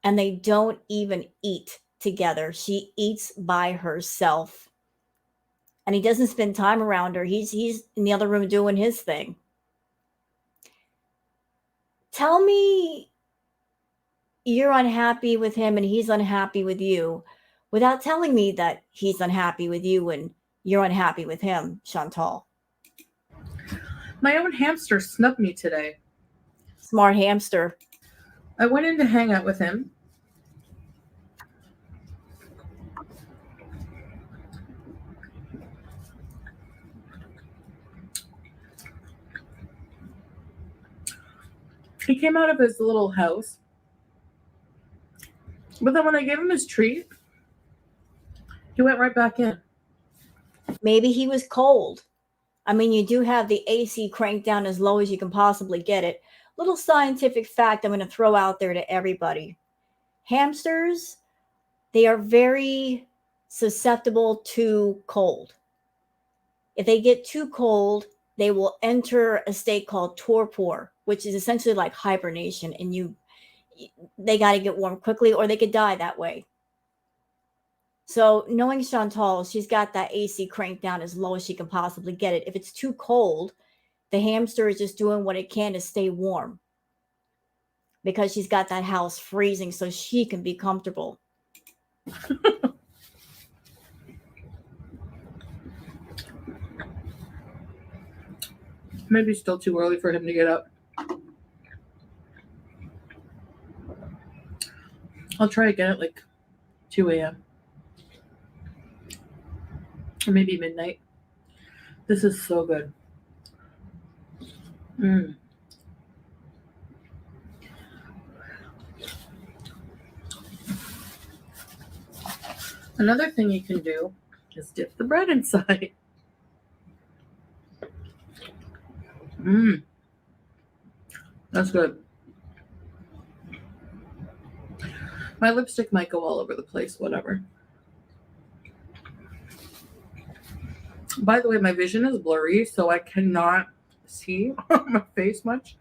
and they don't even eat together. She eats by herself. And he doesn't spend time around her. He's in the other room doing his thing. Tell me you're unhappy with him and he's unhappy with you without telling me that he's unhappy with you and you're unhappy with him, Chantal. My own hamster snubbed me today. Smart hamster. I went in to hang out with him. He came out of his little house. But then when I gave him his treat, he went right back in. Maybe he was cold. I mean, you do have the AC cranked down as low as you can possibly get it. Little scientific fact I'm going to throw out there to everybody. Hamsters, they are very susceptible to cold. If they get too cold, they will enter a state called torpor, which is essentially like hibernation, and they got to get warm quickly or they could die that way. So knowing Chantal, she's got that AC cranked down as low as she can possibly get it. If it's too cold, the hamster is just doing what it can to stay warm because she's got that house freezing so she can be comfortable. Maybe still too early for him to get up. I'll try again at like 2 a.m. or maybe midnight. This is so good. Another thing you can do is dip the bread inside. That's good. My lipstick might go all over the place, whatever. By the way, my vision is blurry, so I cannot see my face much.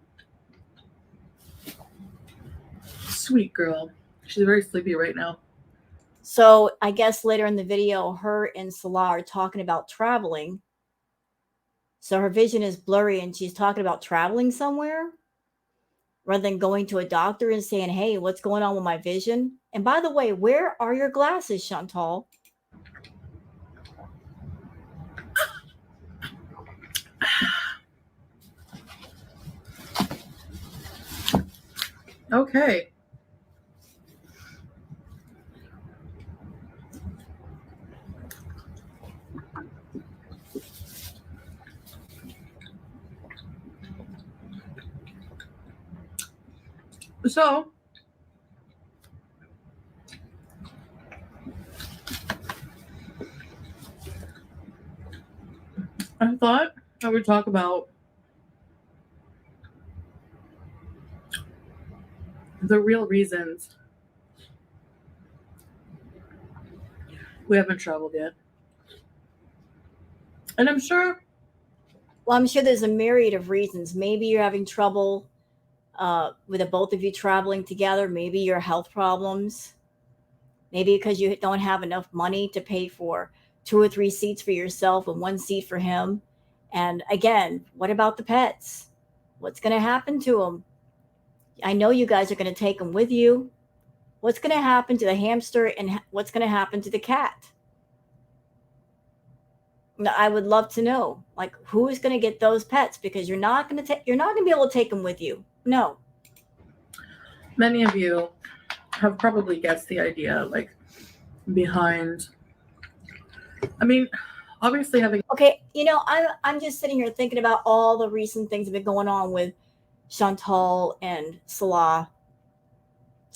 Sweet girl. She's very sleepy right now. So I guess later in the video, her and Salah are talking about traveling. So her vision is blurry and she's talking about traveling somewhere rather than going to a doctor and saying, hey, what's going on with my vision? And by the way, where are your glasses, Chantal? Okay. So, I thought I would talk about the real reasons we haven't traveled yet. And I'm sure. Well, I'm sure there's a myriad of reasons. Maybe you're having trouble with the both of you traveling together. Maybe your health problems. Maybe because you don't have enough money to pay for 2 or 3 seats for yourself and 1 seat for him. And again, what about the pets? What's going to happen to them? I know you guys are going to take them with you. What's going to happen to the hamster and what's going to happen to the cat? I would love to know, like, who's going to get those pets, because you're not going to be able to take them with you. No. Many of you have probably guessed the idea, like, behind. I mean, obviously having. Okay, I'm just sitting here thinking about all the recent things that have been going on with Chantal and Salah.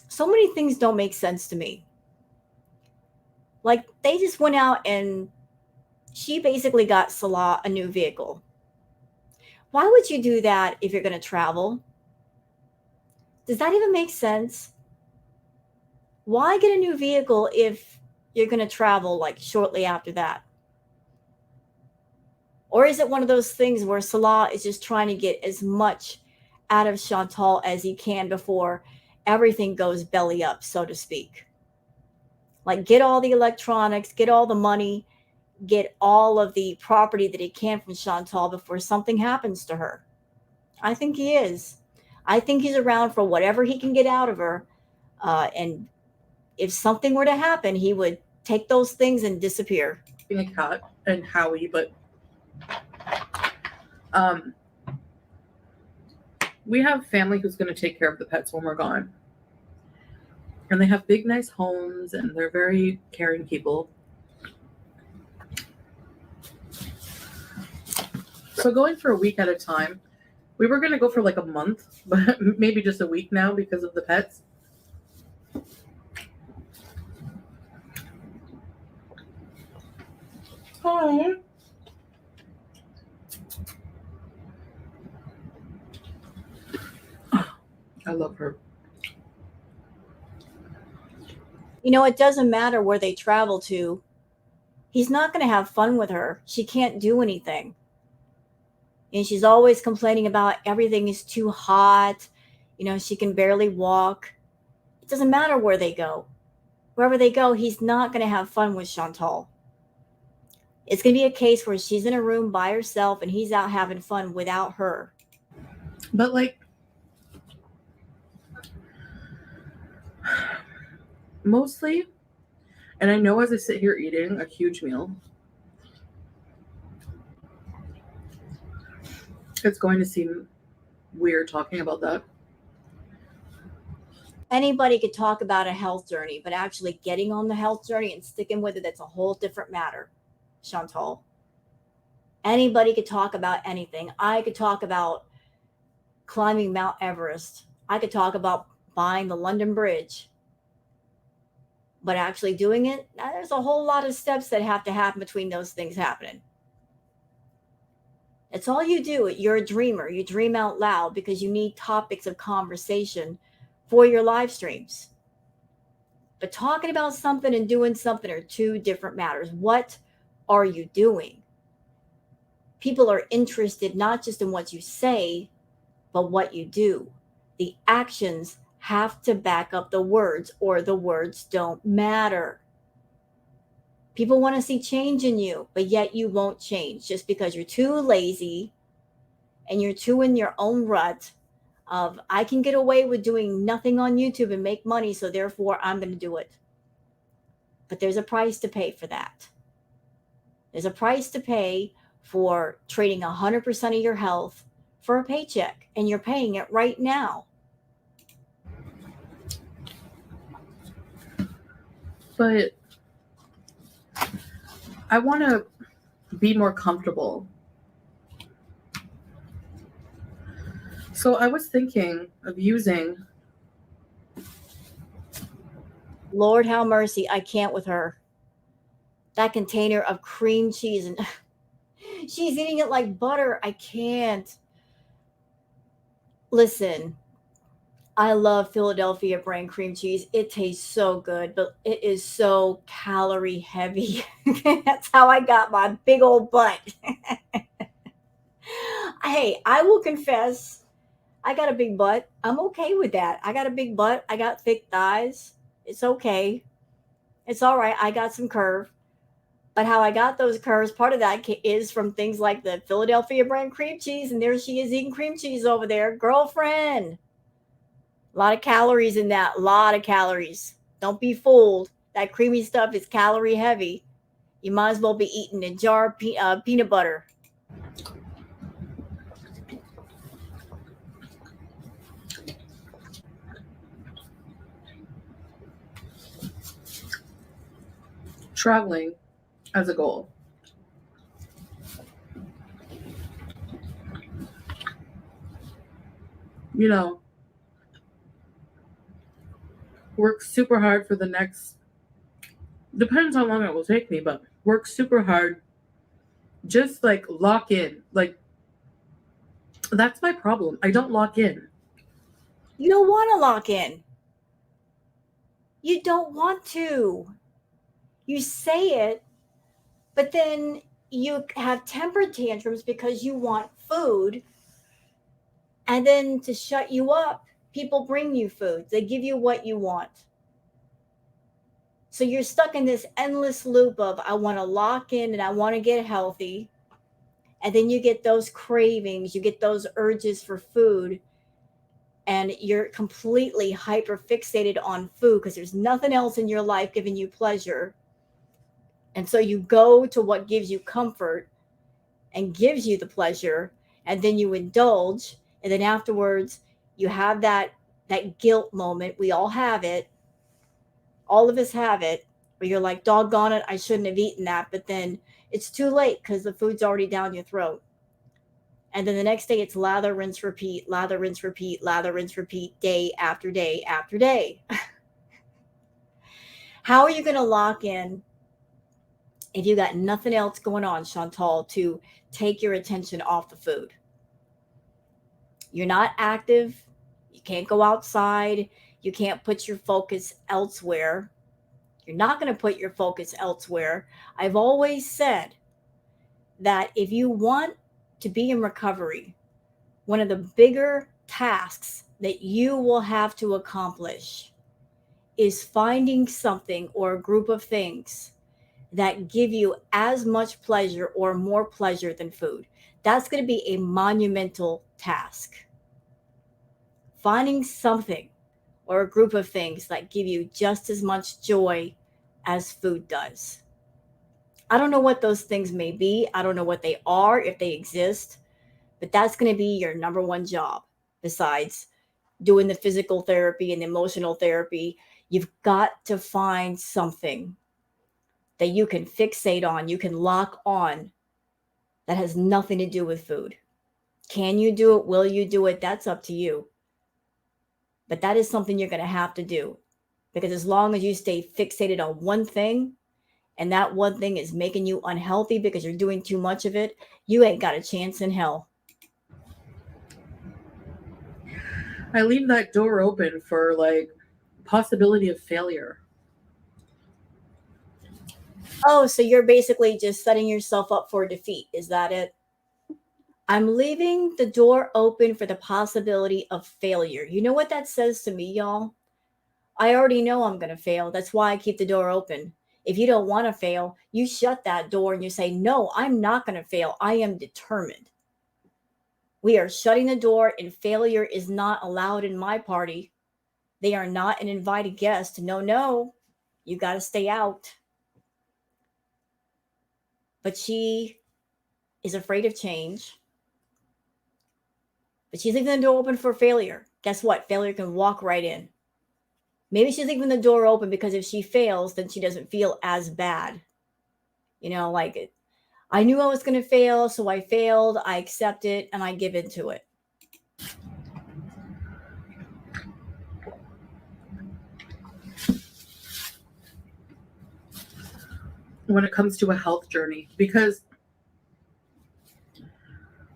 So many things don't make sense to me. Like, they just went out and she basically got Salah a new vehicle. Why would you do that if you're going to travel? Does that even make sense? Why get a new vehicle if you're going to travel like shortly after that? Or is it one of those things where Salah is just trying to get as much out of Chantal as he can before everything goes belly up, so to speak? Like, get all the electronics, get all the money, get all of the property that he can from Chantal before something happens to her. I think he is. I think he's around for whatever he can get out of her. And if something were to happen, he would take those things and disappear. A cat and Howie, but we have family who's going to take care of the pets when we're gone. And they have big, nice homes, and they're very caring people. So going for a week at a time, we were going to go for like a month, but maybe just a week now because of the pets. Oh. I love her. It doesn't matter where they travel to. He's not going to have fun with her. She can't do anything. And she's always complaining about everything is too hot. She can barely walk. It doesn't matter where they go. Wherever they go, he's not going to have fun with Chantal. It's going to be a case where she's in a room by herself and he's out having fun without her. But like, mostly, and I know as I sit here eating a huge meal, it's going to seem weird talking about that. Anybody could talk about a health journey, but actually getting on the health journey and sticking with it, that's a whole different matter, Chantal. Anybody could talk about anything. I could talk about climbing Mount Everest. I could talk about buying the London Bridge. But actually doing it, there's a whole lot of steps that have to happen between those things happening. It's all you do. You're a dreamer. You dream out loud because you need topics of conversation for your live streams. But talking about something and doing something are two different matters. What are you doing? People are interested not just in what you say, but what you do. The actions have to back up the words, or the words don't matter. People want to see change in you, but yet you won't change just because you're too lazy and you're too in your own rut of, I can get away with doing nothing on YouTube and make money, so therefore I'm going to do it. But there's a price to pay for that. There's a price to pay for trading 100% of your health for a paycheck, and you're paying it right now. But I want to be more comfortable. So I was thinking of using. Lord have mercy, I can't with her. That container of cream cheese, and she's eating it like butter. I can't. Listen, I love Philadelphia brand cream cheese. It tastes so good, but it is so calorie heavy. That's how I got my big old butt. Hey, I will confess, I got a big butt. I'm okay with that. I got a big butt. I got thick thighs. It's okay. It's all right. I got some curve. But how I got those curves, part of that is from things like the Philadelphia brand cream cheese. And there she is eating cream cheese over there. Girlfriend. A lot of calories in that. A lot of calories. Don't be fooled. That creamy stuff is calorie heavy. You might as well be eating a jar of peanut butter. Traveling as a goal. You know, work super hard for the next, depends how long it will take me, but work super hard. Just like lock in. Like, that's my problem. I don't lock in. You don't want to lock in. You don't want to. You say it, but then you have temper tantrums because you want food. And then to shut you up, people bring you food. They give you what you want. So you're stuck in this endless loop of, I want to lock in and I want to get healthy. And then you get those cravings, you get those urges for food. And you're completely hyper fixated on food because there's nothing else in your life giving you pleasure. And so you go to what gives you comfort and gives you the pleasure, and then you indulge, and then afterwards you have that guilt moment. We all have it. All of us have it, where you're like, doggone it, I shouldn't have eaten that, but then it's too late because the food's already down your throat. And then the next day it's lather, rinse, repeat, lather, rinse, repeat, lather, rinse, repeat, day after day after day. How are you going to lock in if you got nothing else going on, Chantal, to take your attention off the food? You're not active. You can't go outside. You can't put your focus elsewhere. You're not going to put your focus elsewhere. I've always said that if you want to be in recovery, one of the bigger tasks that you will have to accomplish is finding something or a group of things that give you as much pleasure or more pleasure than food. That's going to be a monumental task. Finding something or a group of things that give you just as much joy as food does. I don't know what those things may be. I don't know what they are, if they exist, but that's going to be your number one job besides doing the physical therapy and the emotional therapy. You've got to find something that you can fixate on, you can lock on, that has nothing to do with food. Can you do it? Will you do it? That's up to you. But that is something you're going to have to do, because as long as you stay fixated on one thing and that one thing is making you unhealthy because you're doing too much of it, you ain't got a chance in hell. I leave that door open for like possibility of failure. Oh, so you're basically just setting yourself up for defeat. Is that it? I'm leaving the door open for the possibility of failure. You know what that says to me, y'all? I already know I'm going to fail. That's why I keep the door open. If you don't want to fail, you shut that door and you say, no, I'm not going to fail. I am determined. We are shutting the door, and failure is not allowed in my party. They are not an invited guest. No, no, you got to stay out. But she is afraid of change. But she's leaving the door open for failure. Guess what? Failure can walk right in. Maybe she's leaving the door open because if she fails, then she doesn't feel as bad. You know, like, I knew I was going to fail, so I failed. I accept it and I give into it. When it comes to a health journey, because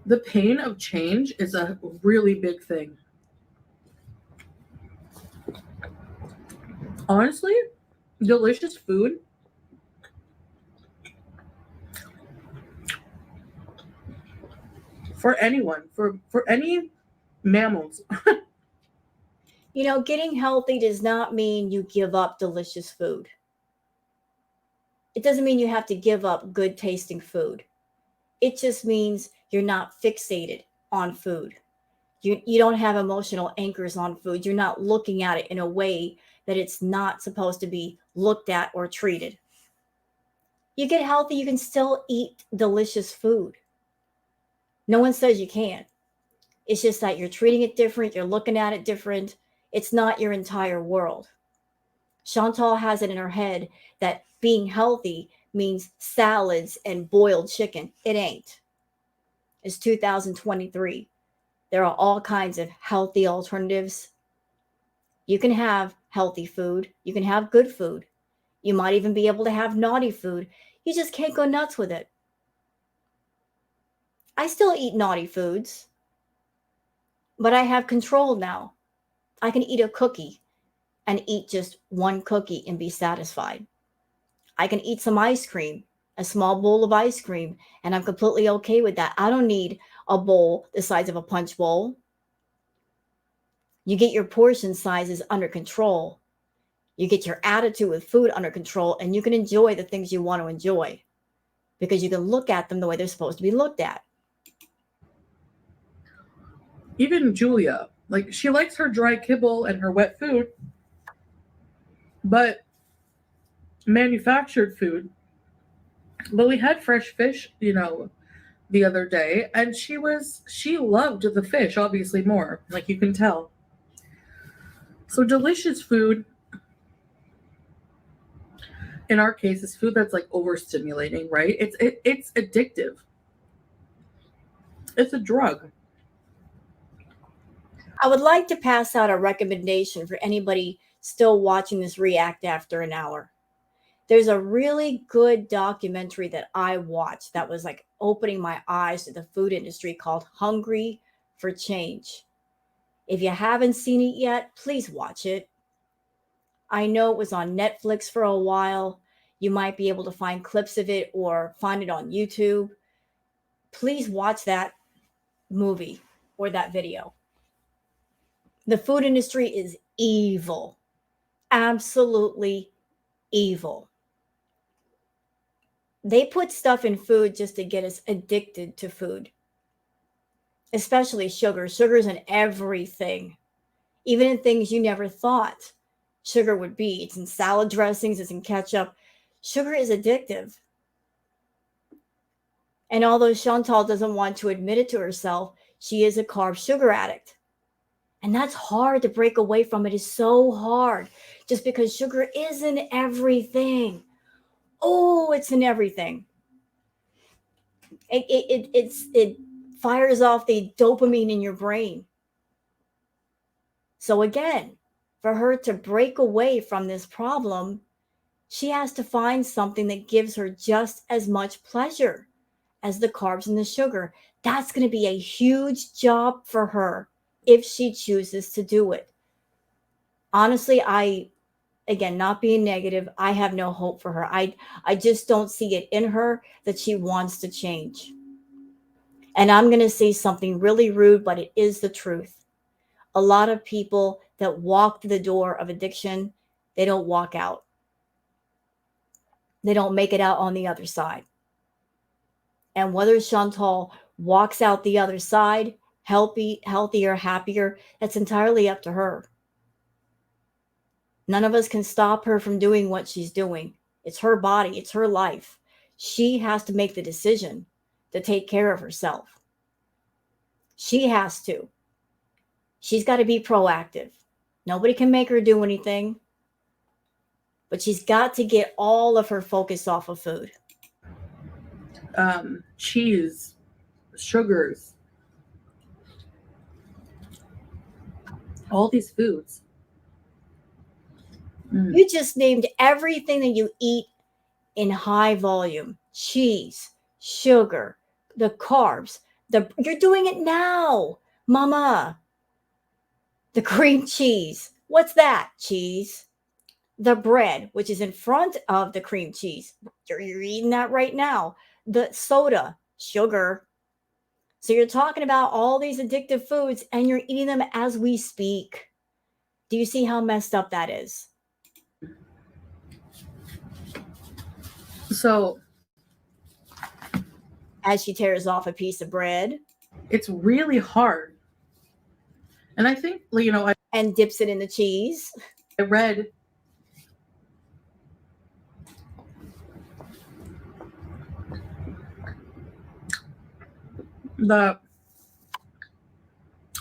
the pain of change is a really big thing. Honestly, delicious food for anyone, for any mammals. You know, getting healthy does not mean you give up delicious food. It doesn't mean you have to give up good tasting food. It just means you're not fixated on food. You don't have emotional anchors on food. You're not looking at it in a way that it's not supposed to be looked at or treated. You get healthy, you can still eat delicious food. No one says you can't. It's just that you're treating it different, you're looking at it different. It's not your entire world. Chantal has it in her head that being healthy means salads and boiled chicken. It ain't. It's 2023. There are all kinds of healthy alternatives. You can have healthy food, you can have good food. You might even be able to have naughty food. You just can't go nuts with it. I still eat naughty foods, but I have control now. I can eat a cookie and eat just one cookie and be satisfied. I can eat some ice cream, a small bowl of ice cream, and I'm completely okay with that. I don't need a bowl the size of a punch bowl. You get your portion sizes under control. You get your attitude with food under control, and you can enjoy the things you want to enjoy because you can look at them the way they're supposed to be looked at. Even Julia, like, she likes her dry kibble and her wet food, but manufactured food. But we had fresh fish, the other day, and she loved the fish, obviously more, like you can tell. So delicious food, in our case, is food that's like overstimulating, right? It's addictive. It's a drug. I would like to pass out a recommendation for anybody still watching this react after an hour. There's a really good documentary that I watched that was like opening my eyes to the food industry called Hungry for Change. If you haven't seen it yet, please watch it. I know it was on Netflix for a while. You might be able to find clips of it or find it on YouTube. Please watch that movie or that video. The food industry is evil, absolutely evil. They put stuff in food just to get us addicted to food, especially sugar. Sugar's in everything, even in things you never thought sugar would be. It's in salad dressings, it's in ketchup. Sugar is addictive. And although Chantal doesn't want to admit it to herself, she is a carb sugar addict. And that's hard to break away from. It is so hard just because sugar is in everything. Oh, it's in everything. It fires off the dopamine in your brain. So again, for her to break away from this problem, she has to find something that gives her just as much pleasure as the carbs and the sugar. That's going to be a huge job for her if she chooses to do it. Honestly, again, not being negative, I have no hope for her. I just don't see it in her that she wants to change. And I'm going to say something really rude, but it is the truth. A lot of people that walk through the door of addiction, they don't walk out. They don't make it out on the other side. And whether Chantal walks out the other side, healthier, happier, that's entirely up to her. None of us can stop her from doing what she's doing. It's her body, it's her life. She has to make the decision to take care of herself. She has to. She's got to be proactive. Nobody can make her do anything, but she's got to get all of her focus off of food. Cheese, sugars, all these foods. You just named everything that you eat in high volume: cheese, sugar, the carbs. You're doing it now, mama. The cream cheese. What's that? Cheese. The bread, which is in front of the cream cheese. You're eating that right now. The soda, sugar. So you're talking about all these addictive foods and you're eating them as we speak. Do you see how messed up that is? So As she tears off a piece of bread it's really hard. And I think, and dips it in the cheese. I read that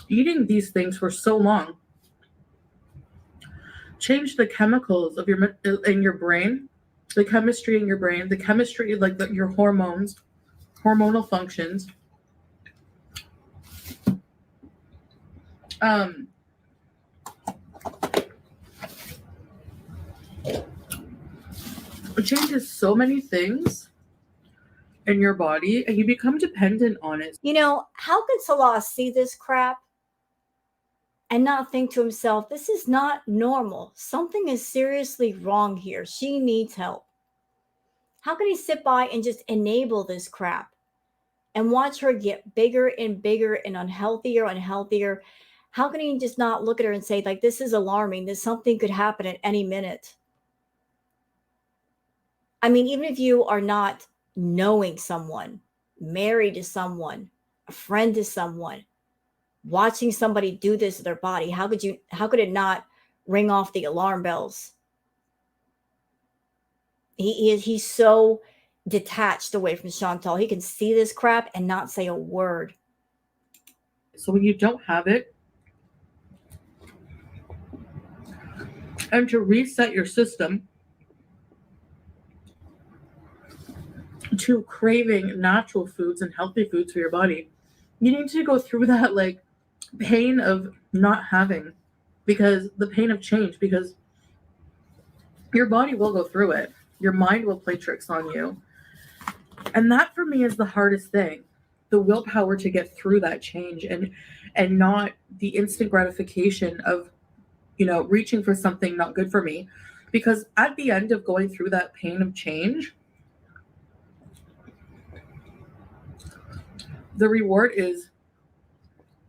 eating these things for so long changed the chemicals of in your brain, the chemistry in your brain, the chemistry your hormones, hormonal functions. It changes so many things in your body and you become dependent on it. How could Salah see this crap and not think to himself, this is not normal. Something is seriously wrong here. She needs help. How can he sit by and just enable this crap and watch her get bigger and bigger and unhealthier and unhealthier? How can he just not look at her and say, like, this is alarming, that something could happen at any minute? I mean, even if you are not knowing someone, married to someone, a friend to someone, watching somebody do this to their body, how could it not ring off the alarm bells? He's so detached away from Chantal. He can see this crap and not say a word. So when you don't have it, and to reset your system to craving natural foods and healthy foods for your body, you need to go through that pain of not having, because the pain of change, because your body will go through it. Your mind will play tricks on you. And that for me is the hardest thing. the willpower to get through that change, and not the instant gratification of, reaching for something not good for me. Because at the end of going through that pain of change, the reward is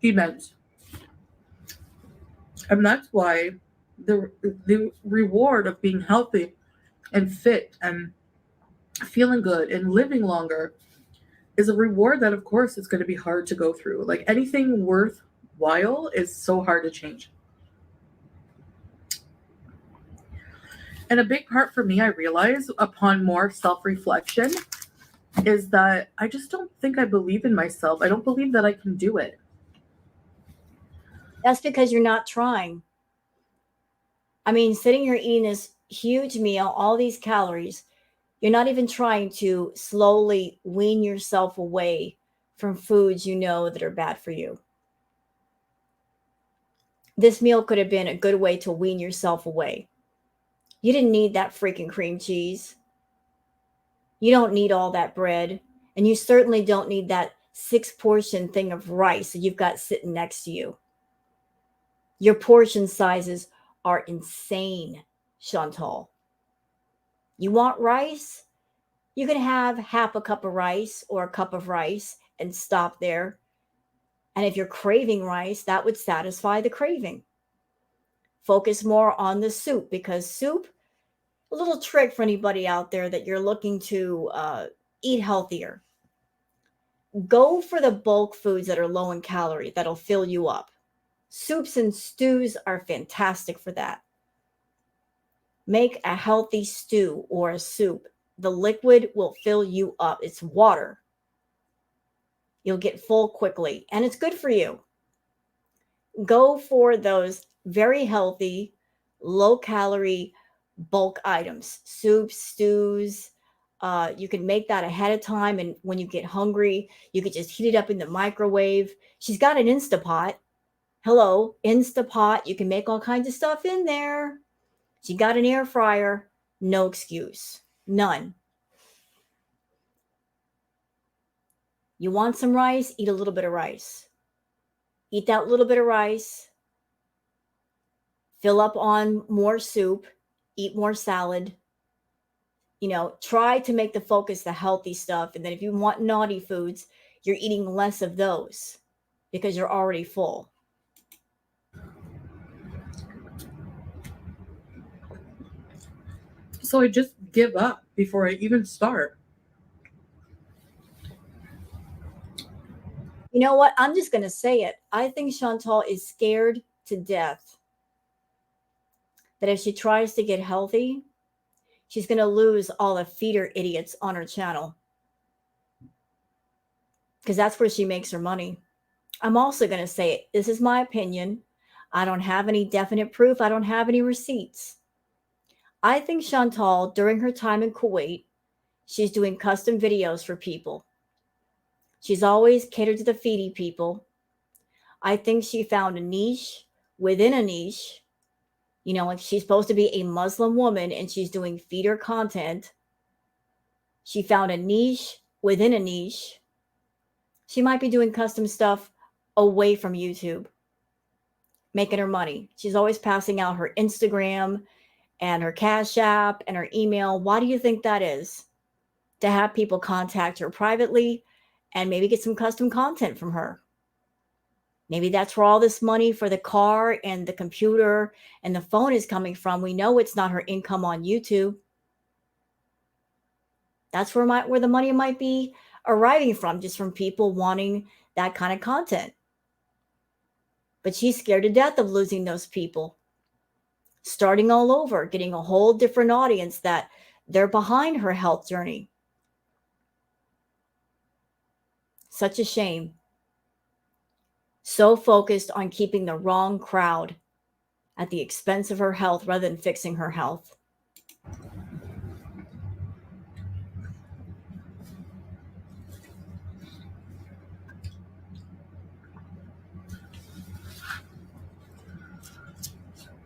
immense. And that's why the reward of being healthy and fit and feeling good and living longer is a reward that, of course, is going to be hard to go through. Like, anything worthwhile is so hard to change. And a big part for me, I realize upon more self-reflection, is that I just don't think I believe in myself. I don't believe that I can do it. That's because you're not trying. I mean, sitting here eating this huge meal, all these calories, you're not even trying to slowly wean yourself away from foods you know that are bad for you. This meal could have been a good way to wean yourself away. You didn't need that freaking cream cheese. You don't need all that bread. And you certainly don't need that 6 portion thing of rice that you've got sitting next to you. Your portion sizes are insane, Chantal. You want rice? You can have half a cup of rice or a cup of rice and stop there. And if you're craving rice, that would satisfy the craving. Focus more on the soup, because soup, a little trick for anybody out there that you're looking to eat healthier. Go for the bulk foods that are low in calorie, that'll fill you up. Soups and stews are fantastic for that. Make a healthy stew or a soup. The liquid will fill you up. It's water. You'll get full quickly, and it's good for you. Go for those very healthy, low calorie bulk items, soups, stews. You can make that ahead of time, and when you get hungry, you could just heat it up in the microwave. She's got an Instapot. Hello, Instapot. You can make all kinds of stuff in there. She got an air fryer. No excuse. None. You want some rice? Eat a little bit of rice. Eat that little bit of rice. Fill up on more soup. Eat more salad. Try to make the focus the healthy stuff. And then if you want naughty foods, you're eating less of those because you're already full. So I just give up before I even start. You know what? I'm just going to say it. I think Chantal is scared to death that if she tries to get healthy, she's going to lose all the feeder idiots on her channel, because that's where she makes her money. I'm also going to say it. This is my opinion. I don't have any definite proof. I don't have any receipts. I think Chantal, during her time in Kuwait, she's doing custom videos for people. She's always catered to the feedy people. I think she found a niche within a niche. Like, she's supposed to be a Muslim woman and she's doing feeder content. She found a niche within a niche. She might be doing custom stuff away from YouTube, making her money. She's always passing out her Instagram and her Cash App and her email. Why do you think that is? To have people contact her privately and maybe get some custom content from her. Maybe that's where all this money for the car and the computer and the phone is coming from. We know it's not her income on YouTube. That's where the money might be arriving from, just from people wanting that kind of content. But she's scared to death of losing those people. Starting all over, getting a whole different audience that they're behind her health journey. Such a shame. So focused on keeping the wrong crowd at the expense of her health rather than fixing her health.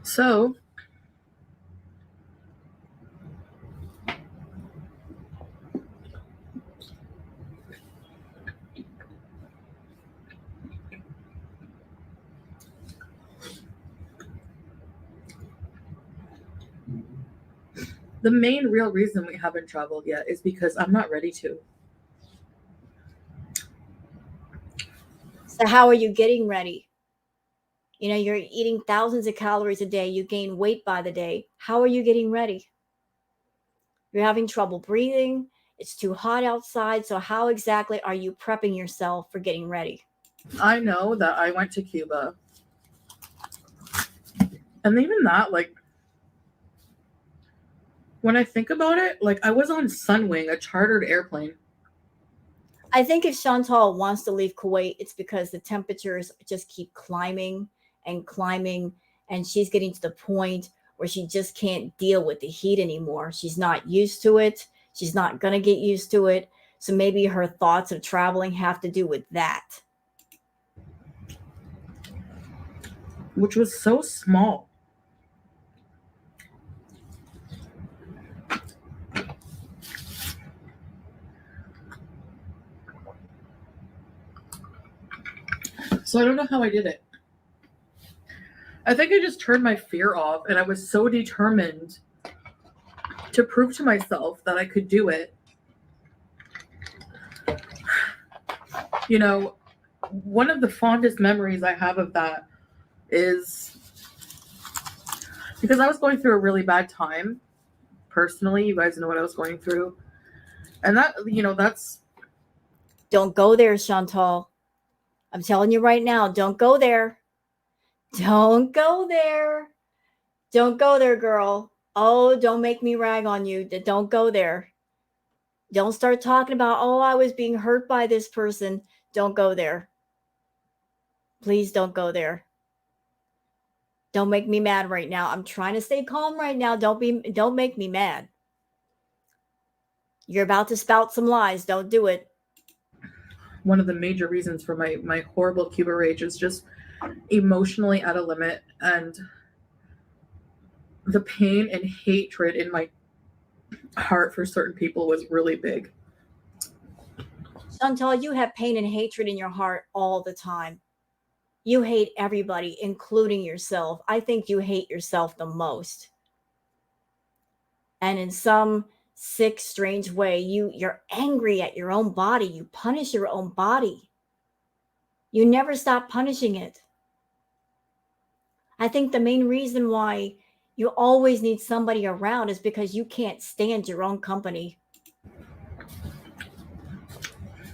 So The main real reason we haven't traveled yet is because I'm not ready to. So, how are you getting ready? You know, you're eating thousands of calories a day, you gain weight by the day. How are you getting ready? You're having trouble breathing, it's too hot outside. So, how exactly are you prepping yourself for getting ready? I know that I went to Cuba. And even that, like, when I think about it, like, I was on Sunwing, a chartered airplane. I think if Chantal wants to leave Kuwait, it's because the temperatures just keep climbing and climbing, and she's getting to the point where she just can't deal with the heat anymore. She's not used to it. She's not going to get used to it. So maybe her thoughts of traveling have to do with that. Which was so small. So I don't know how I did it. I think I just turned my fear off, and I was so determined to prove to myself that I could do it. You know, one of the fondest memories I have of that is because I was going through a really bad time personally. You guys know what I was going through. And that, that's Don't go there, Chantal. I'm telling you right now, don't go there. Don't go there. Don't go there, girl. Oh, don't make me rag on you. Don't go there. Don't start talking about, oh, I was being hurt by this person. Don't go there. Please don't go there. Don't make me mad right now. I'm trying to stay calm right now. Don't make me mad. You're about to spout some lies. Don't do it. one of the major reasons for my horrible Cuba rage is just emotionally at a limit, and the pain and hatred in my heart for certain people was really big. Chantal, you have pain and hatred in your heart all the time. You hate everybody, including yourself. I think you hate yourself the most. And in some sick, strange way, you're angry at your own body. You punish your own body. You never stop punishing it. I think the main reason why you always need somebody around is because you can't stand your own company.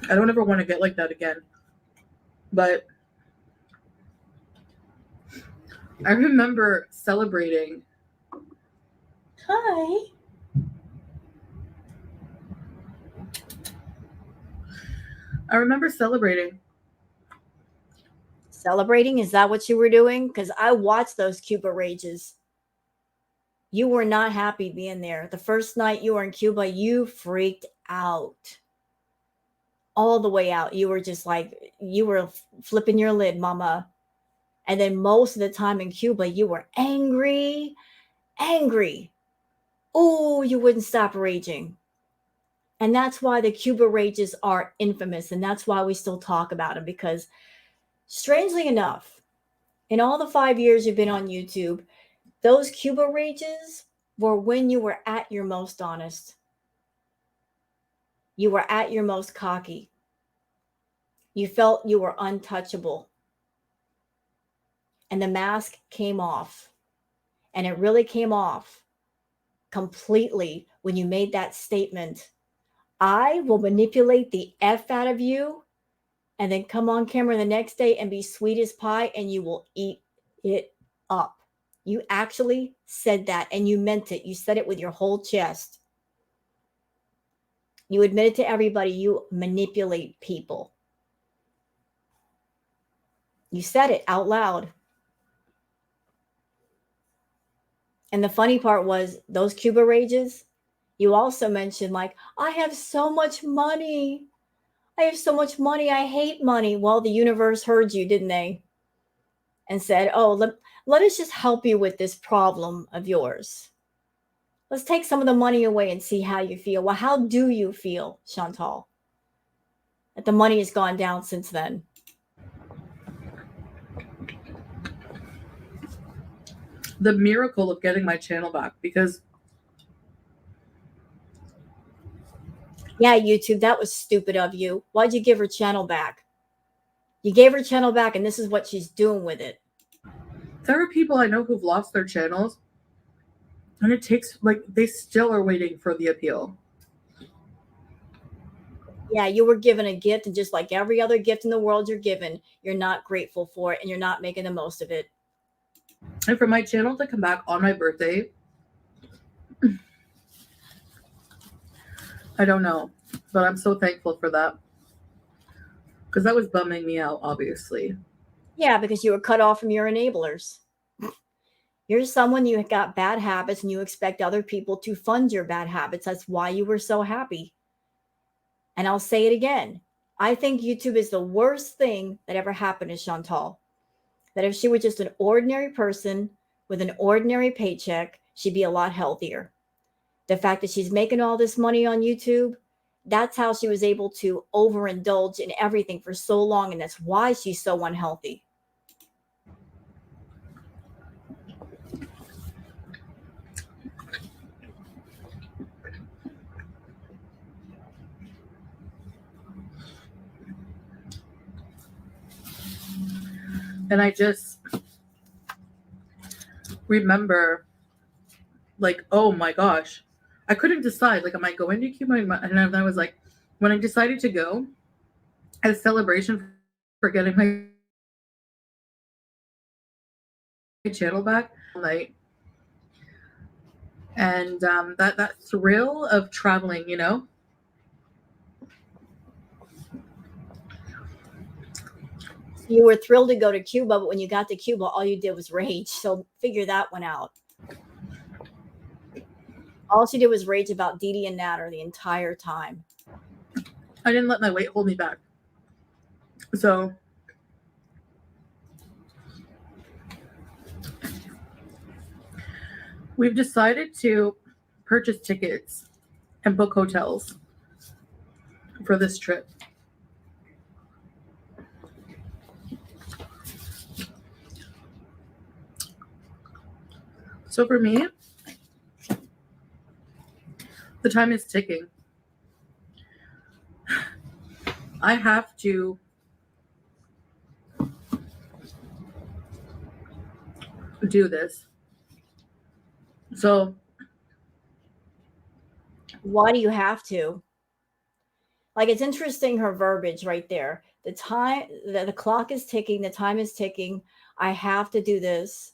I don't ever want to get like that again. But I remember celebrating. Hi. I remember celebrating. Celebrating? Is that what you were doing? Because I watched those Cuba rages. You were not happy being there. The first night you were in Cuba, you freaked out. All the way out. You were just like, you were flipping your lid, mama. And then most of the time in Cuba, you were angry, angry. Oh, you wouldn't stop raging. And that's why the Cuba rages are infamous. And that's why we still talk about them, because strangely enough, in all the 5 years you've been on YouTube, those Cuba rages were when you were at your most honest. You were at your most cocky. You felt you were untouchable. And the mask came off. And it really came off completely when you made that statement. I will manipulate the F out of you and then come on camera the next day and be sweet as pie, and you will eat it up. You actually said that, and you meant it. You said it with your whole chest. You admitted to everybody you manipulate people. You said it out loud. And the funny part was those Cuba rages, you also mentioned, like, I have so much money. I have so much money. I hate money. Well, the universe heard you, didn't they? And said, oh, let us just help you with this problem of yours. Let's take some of the money away and see how you feel. Well, how do you feel, Chantal, that the money has gone down since then? The miracle of getting my channel back, because Yeah, YouTube, that was stupid of you. Why'd you give her channel back? You gave her channel back, and this is what she's doing with it. There are people I know who've lost their channels, and it takes, like, they still are waiting for the appeal. Yeah, you were given a gift, and just like every other gift in the world you're given, you're not grateful for it, and you're not making the most of it. And for my channel to come back on my birthday, I don't know, but I'm so thankful for that, because that was bumming me out, obviously. Yeah, because you were cut off from your enablers. You're someone, you got bad habits, and you expect other people to fund your bad habits. That's why you were so happy. And I'll say it again. I think YouTube is the worst thing that ever happened to Chantal. That if she were just an ordinary person with an ordinary paycheck, she'd be a lot healthier. The fact that she's making all this money on YouTube, that's how she was able to overindulge in everything for so long. And that's why she's so unhealthy. And I just remember, like, oh my gosh, I couldn't decide, like, am I going to Cuba? And I was like, when I decided to go as celebration for getting my channel back night, and that thrill of traveling, you know. You were thrilled to go to Cuba, but when you got to Cuba, all you did was rage. So figure that one out. All she did was rage about Dee Dee and Natter the entire time. I didn't let my weight hold me back. So we've decided to purchase tickets and book hotels for this trip. So for me, the time is ticking. I have to do this. So Why do you have to? Like, it's interesting, her verbiage right there. The time, the clock is ticking, the time is ticking. I have to do this.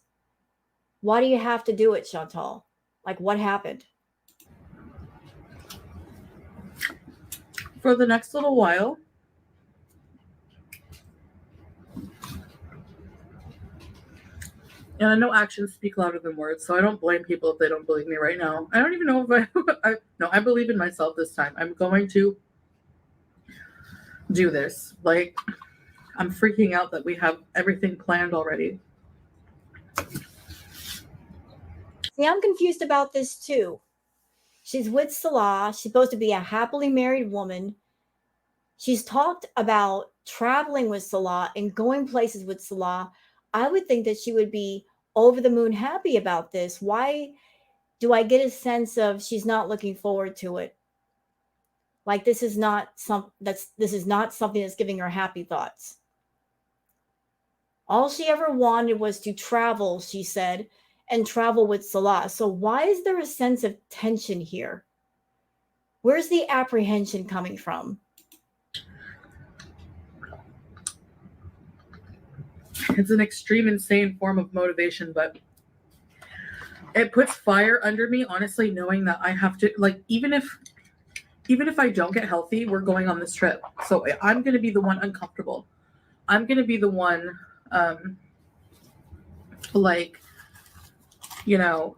Why do you have to do it, Chantal? Like, what happened? for the next little while, and I know actions speak louder than words, so I don't blame people if they don't believe me right now. I don't even know if I believe in myself this time. I'm going to do this. Like, I'm freaking out that we have everything planned already. See, I'm confused about this too. She's with Salah. She's supposed to be a happily married woman. She's talked about traveling with Salah and going places with Salah. I would think that she would be over the moon happy about this. Why do I get a sense of she's not looking forward to it? Like, this is not something that's giving her happy thoughts. All she ever wanted was to travel, she said, and travel with Salah. So why is there a sense of tension here? Where's the apprehension coming from? It's an extreme, insane form of motivation, but it puts fire under me, honestly, knowing that I have to, like, even if I don't get healthy, we're going on this trip. So I'm going to be the one uncomfortable. I'm going to be the one, like, you know,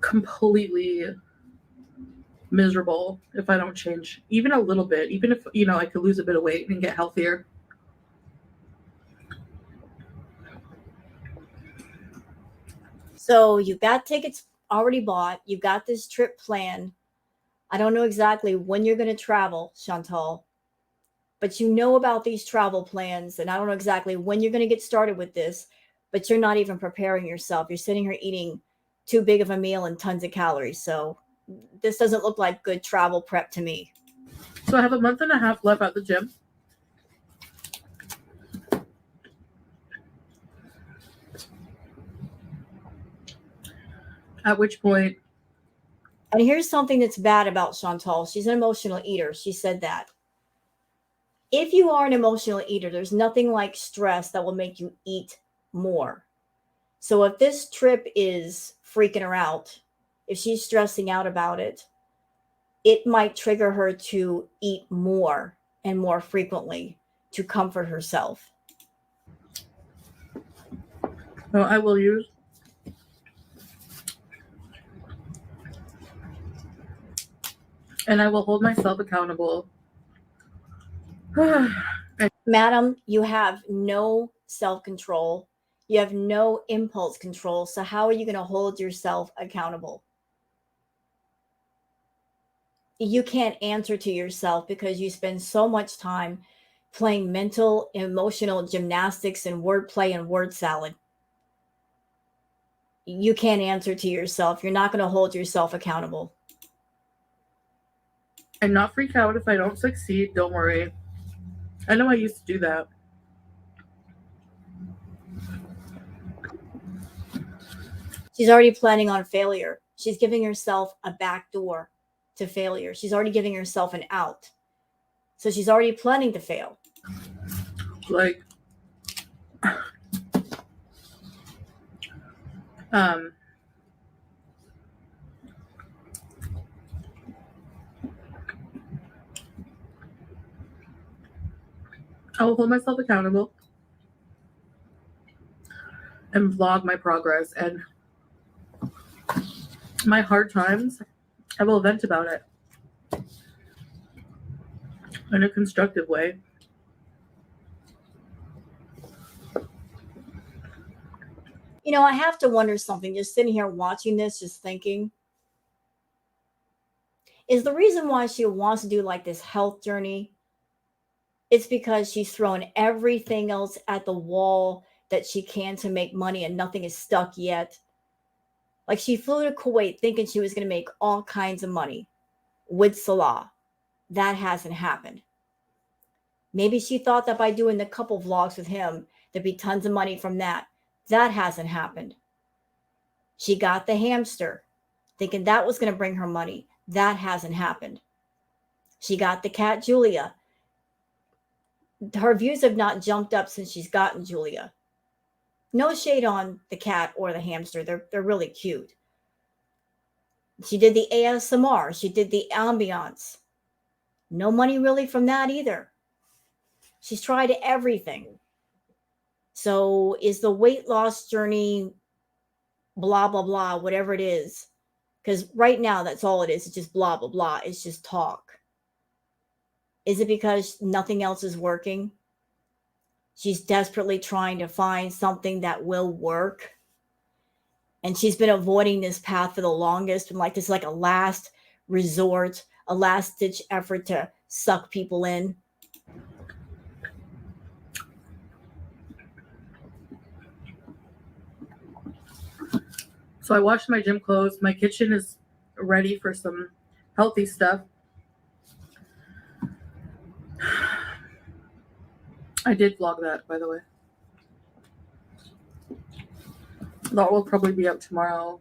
completely miserable if I don't change even a little bit, even if, you know, I could lose a bit of weight and get healthier. So you've got tickets already bought. You've got this trip planned. I don't know exactly when you're going to travel, Chantal, but you know about these travel plans. And I don't know exactly when you're going to get started with this, but you're not even preparing yourself. You're sitting here eating too big of a meal and tons of calories. So This doesn't look like good travel prep to me. So I have a month and a half left at the gym. At which point, And here's something that's bad about Chantal. She's an emotional eater. She said that. If you are an emotional eater, there's nothing like stress that will make you eat more. So if this trip is freaking her out, if she's stressing out about it, it might trigger her to eat more and more frequently to comfort herself. well, I will use. And I will hold myself accountable. Madam, you have no self control. You have no impulse control. So, how are you going to hold yourself accountable? You can't answer to yourself because you spend so much time playing mental, emotional gymnastics and wordplay and word salad. You can't answer to yourself. You're not going to hold yourself accountable. And not freak out if I don't succeed. Don't worry. I know I used to do that. She's already planning on failure. She's giving herself a back door to failure. She's already giving herself an out. So she's already planning to fail. Like, I will hold myself accountable and vlog my progress and my hard times. I will vent about it in a constructive way. You know, I have to wonder something just sitting here watching this, just thinking, is the reason why she wants to do like this health journey? It's because she's thrown everything else at the wall that she can to make money and nothing is stuck yet. Like she flew to Kuwait thinking she was going to make all kinds of money with Salah. That hasn't happened. Maybe she thought that by doing the couple vlogs with him, there'd be tons of money from that. That hasn't happened. She got the hamster, thinking that was going to bring her money. That hasn't happened. She got the cat, Julia. Her views have not jumped up since she's gotten Julia. No shade on the cat or the hamster. They're really cute. She did the ASMR. She did the ambiance. No money really from that either. She's tried everything. So is the weight loss journey blah, blah, blah, whatever it is? Because right now, that's all it is. It's just blah, blah, blah. It's just talk. Is it because nothing else is working? She's desperately trying to find something that will work. And she's been avoiding this path for the longest. And like this is like a last resort, a last ditch effort to suck people in. So I washed my gym clothes. My kitchen is ready for some healthy stuff. I did vlog that, by the way. That will probably be up tomorrow.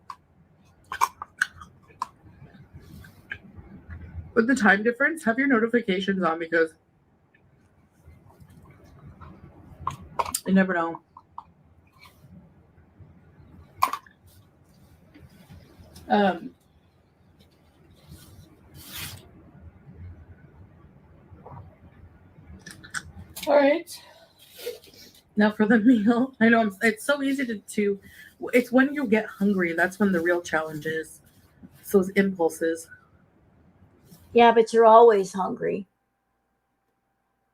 With the time difference, have your notifications on because you never know. All right. Now for the meal. I know it's so easy to it's when you get hungry. That's when the real challenge is. It's those impulses. Yeah, but you're always hungry.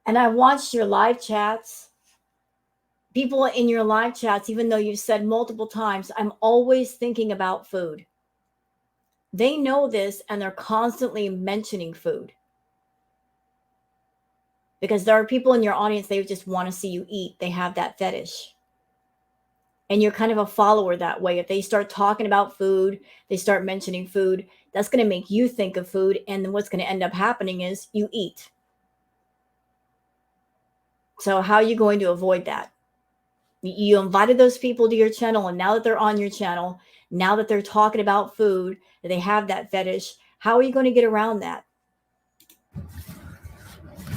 And I watched your live chats. People in your live chats, even though you've said multiple times, I'm always thinking about food. They know this and they're constantly mentioning food. Because there are people in your audience, they just want to see you eat. They have that fetish. and you're kind of a follower that way. If they start talking about food, they start mentioning food, that's going to make you think of food. And then what's going to end up happening is you eat. So, how are you going to avoid that? You invited those people to your channel, and now that they're on your channel, now that they're talking about food, that they have that fetish, how are you going to get around that?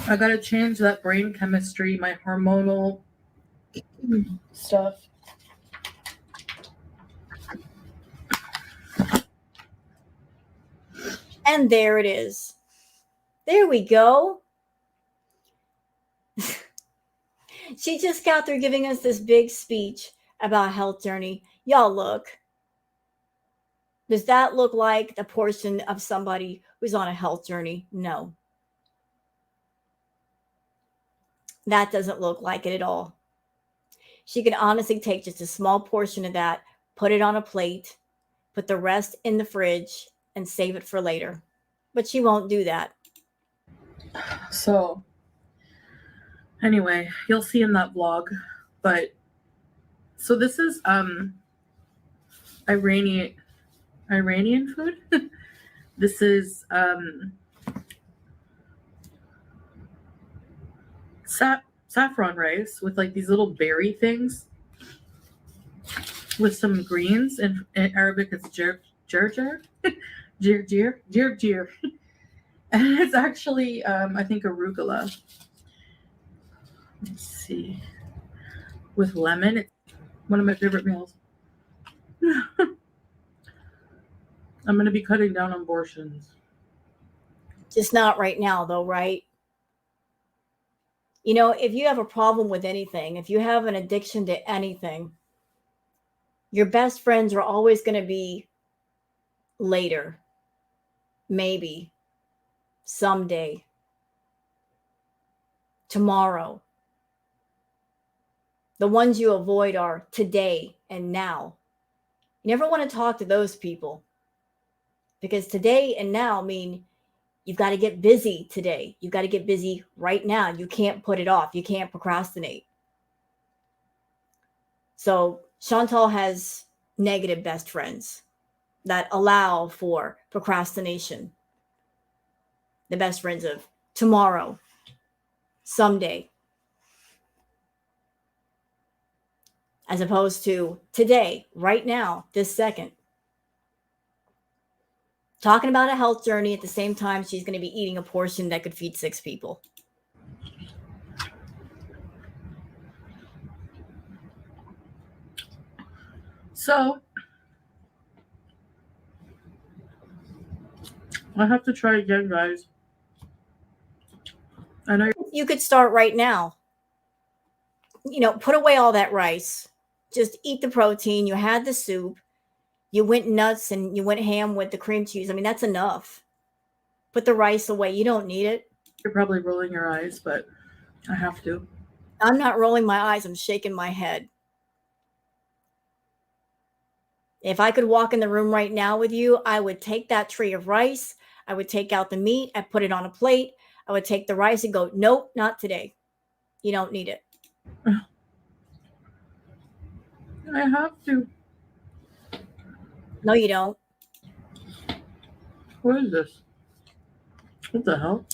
I gotta change that brain chemistry, my hormonal stuff. And there it is. There we go. She just got through giving us this big speech about health journey. Y'all look. Does that look like the portion of somebody who's on a health journey? No. That doesn't look like it at all. She could honestly take just a small portion of that, put it on a plate, put the rest in the fridge, and save it for later. But she won't do that. So, anyway, you'll see in that vlog. But so this is Iranian food. This is saffron rice with like these little berry things with some greens. In Arabic, it's jerjer, jerjer, and it's actually I think arugula. Let's see, with lemon. It's one of my favorite meals. I'm gonna be cutting down on portions. Just not right now, though, right? You know, if you have a problem with anything, if you have an addiction to anything, your best friends are always going to be later, maybe, someday, tomorrow. The ones you avoid are today and now. You never want to talk to those people because today and now mean you've got to get busy today. You've got to get busy right now. You can't put it off. You can't procrastinate. So Chantal has negative best friends that allow for procrastination. The best friends of tomorrow, someday, as opposed to today, right now, this second. Talking about a health journey at the same time, she's going to be eating a portion that could feed 6 people. So I have to try again, guys. I know You could start right now. You know, put away all that rice. Just eat the protein. You had the soup. You went nuts and you went ham with the cream cheese. I mean, that's enough. Put the rice away. You don't need it. you're probably rolling your eyes, but I have to. I'm not rolling my eyes. I'm shaking my head. If I could walk in the room right now with you, I would take that tray of rice. I would take out the meat. I put it on a plate. I would take the rice and go, nope, not today. You don't need it. I have to. No, you don't. What is this? What the hell?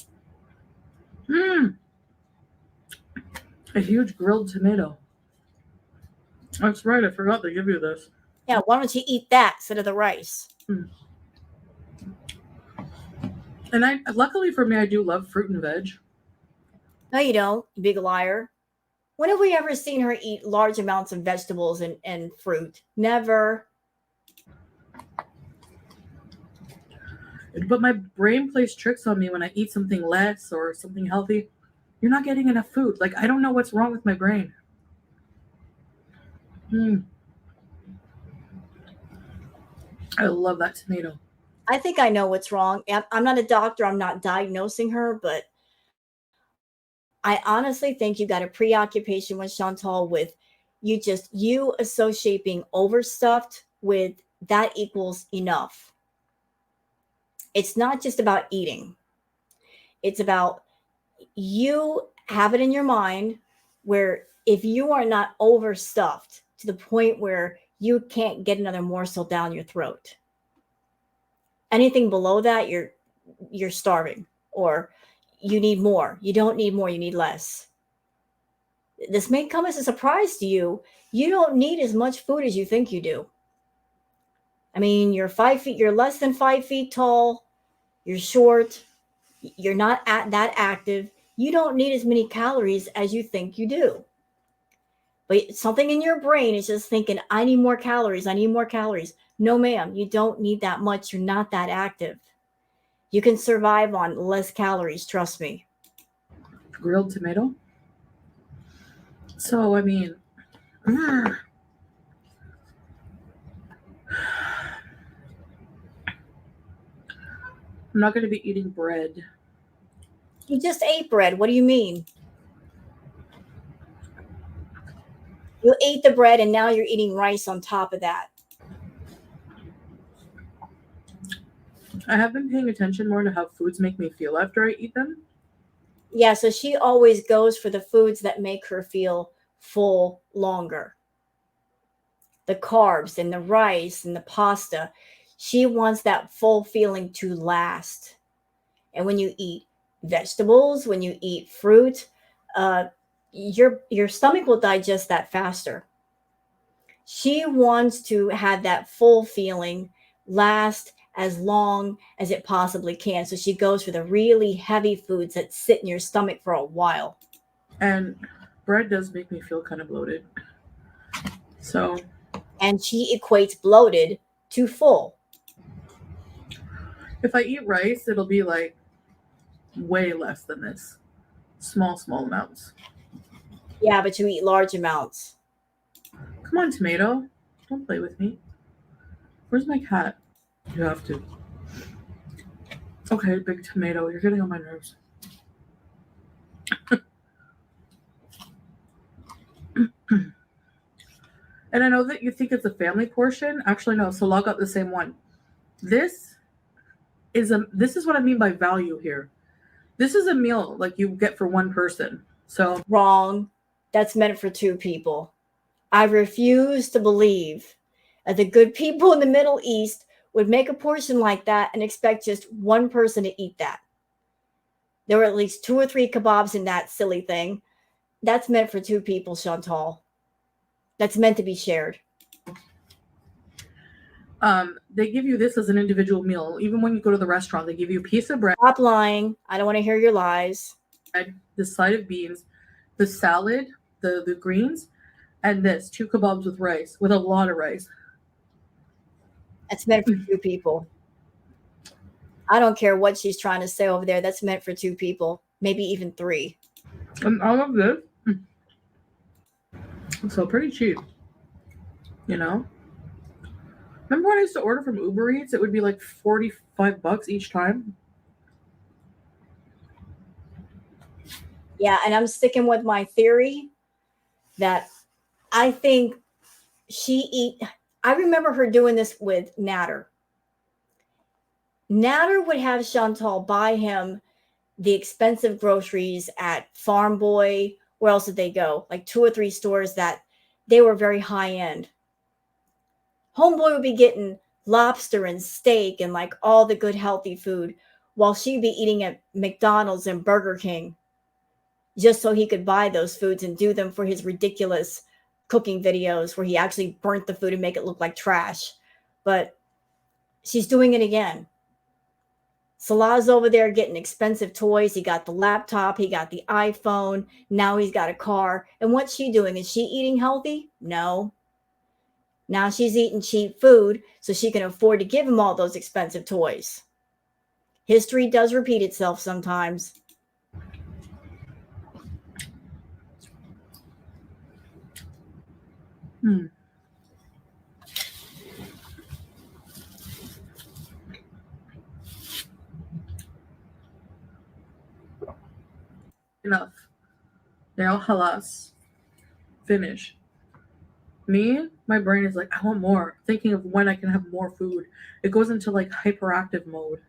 A huge grilled tomato. That's right, I forgot to give you this. Yeah, why don't you eat that instead of the rice? And luckily for me, I do love fruit and veg. No, you don't, you big liar. When have we ever seen her eat large amounts of vegetables and fruit? Never. But my brain plays tricks on me when I eat something less or something healthy. You're not getting enough food. Like, I don't know what's wrong with my brain. I love that tomato. I think I know what's wrong. I'm not a doctor. I'm not diagnosing her, but I honestly think you got a preoccupation with Chantal with you associate being overstuffed with that equals enough. It's not just about eating. It's about you have it in your mind where if you are not overstuffed, to the point where you can't get another morsel down your throat. Anything below that, you're starving, or you need more. You don't need more, you need less. This may come as a surprise to you. You don't need as much food as you think you do. I mean, you're 5 feet, you're less than 5 feet tall, you're short, you're not that active. You don't need as many calories as you think you do. But something in your brain is just thinking, I need more calories, I need more calories. No, ma'am, you don't need that much. You're not that active. You can survive on less calories, trust me. Grilled tomato. So, I mean, I'm not going to be eating bread. You just ate bread. What do you mean? You ate the bread and now you're eating rice on top of that. I have been paying attention more to how foods make me feel after I eat them. Yeah, so she always goes for the foods that make her feel full longer. The carbs and the rice and the pasta. She wants that full feeling to last. And when you eat vegetables, when you eat fruit, uh, your stomach will digest that faster. She wants to have that full feeling last as long as it possibly can. So she goes for the really heavy foods that sit in your stomach for a while. And bread does make me feel kind of bloated. So, And she equates bloated to full. if I eat rice, it'll be like way less than this. Small amounts. Yeah, but you eat large amounts. Come on, tomato. Don't play with me. Where's my cat? You have to. Okay, big tomato. You're getting on my nerves. And I know that you think it's a family portion. Actually, no. Salah got the same one. This this is what I mean by value here. This is a meal like you get for one person. So Wrong. That's meant for two people. I refuse to believe that the good people in the Middle East would make a portion like that and expect just one person to eat that. There were at least two or three kebabs in that silly thing. That's meant for two people, Chantal. That's meant to be shared. they give you this as an individual meal. Even when you go to the restaurant, they give you a piece of bread, Stop lying. I don't want to hear your lies. the side of beans, the salad, the greens, and this two kebabs with rice, with a lot of rice. That's meant for two people. I don't care what she's trying to say over there. That's meant for two people, maybe even three. And all of this, so pretty cheap, you know. Remember when I used to order from Uber Eats? It would be like $45 each time. Yeah, and I'm sticking with my theory that I think she eat. I remember her doing this with Natter. Natter would have Chantal buy him the expensive groceries at Farm Boy. Where else did they go? Like two or three stores that they were very high end. Homeboy would be getting lobster and steak and like all the good healthy food while she'd be eating at McDonald's and Burger King just so he could buy those foods and do them for his ridiculous cooking videos where he actually burnt the food and make it look like trash. But she's doing it again. Salah's over there getting expensive toys. He got the laptop, he got the iPhone, now he's got a car. And what's she doing? Is she eating healthy? No. Now she's eating cheap food so she can afford to give him all those expensive toys. History does repeat itself sometimes. Hmm. Enough. Now, halas. Finish. Me, my brain is like, I want more. Thinking of when I can have more food. It goes into like hyperactive mode.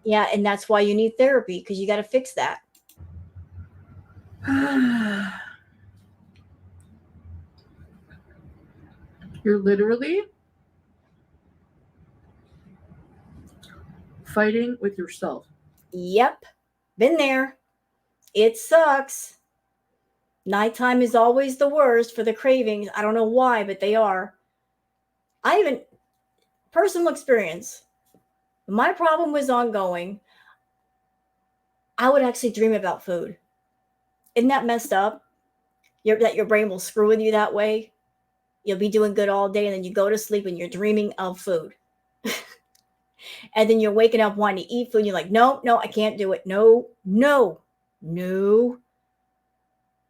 Yeah, and that's why you need therapy because you got to fix that. You're literally fighting with yourself. Yep, been there. It sucks. Nighttime is always the worst for the cravings. I don't know why, but they are. I even, personal experience, my problem was ongoing. I would actually dream about food. Isn't that messed up? That your brain will screw with you that way. You'll be doing good all day, and then you go to sleep and you're dreaming of food. And then you're waking up wanting to eat food. And you're like, no, no, I can't do it. No, no, no.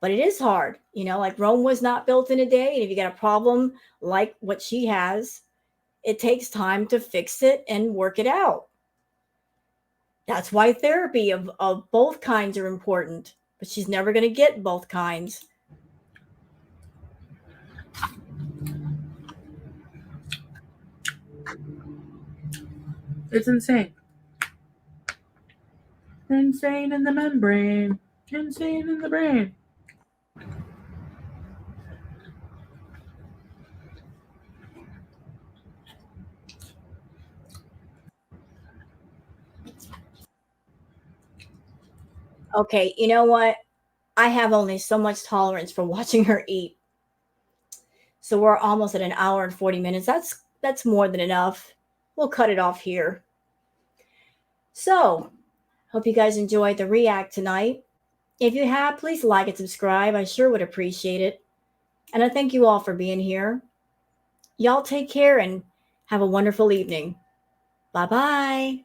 But it is hard. Like Rome was not built in a day. And if you got a problem like what she has, it takes time to fix it and work it out. That's why therapy of both kinds are important. But she's never going to get both kinds. It's insane. Insane in the membrane. Insane in the brain. Okay, you know what? I have only so much tolerance for watching her eat. So we're almost at an hour and 40 minutes. That's more than enough. We'll cut it off here. So, hope you guys enjoyed the react tonight. If you have, please like and subscribe. I sure would appreciate it. And I thank you all for being here. Y'all take care and have a wonderful evening. Bye-bye.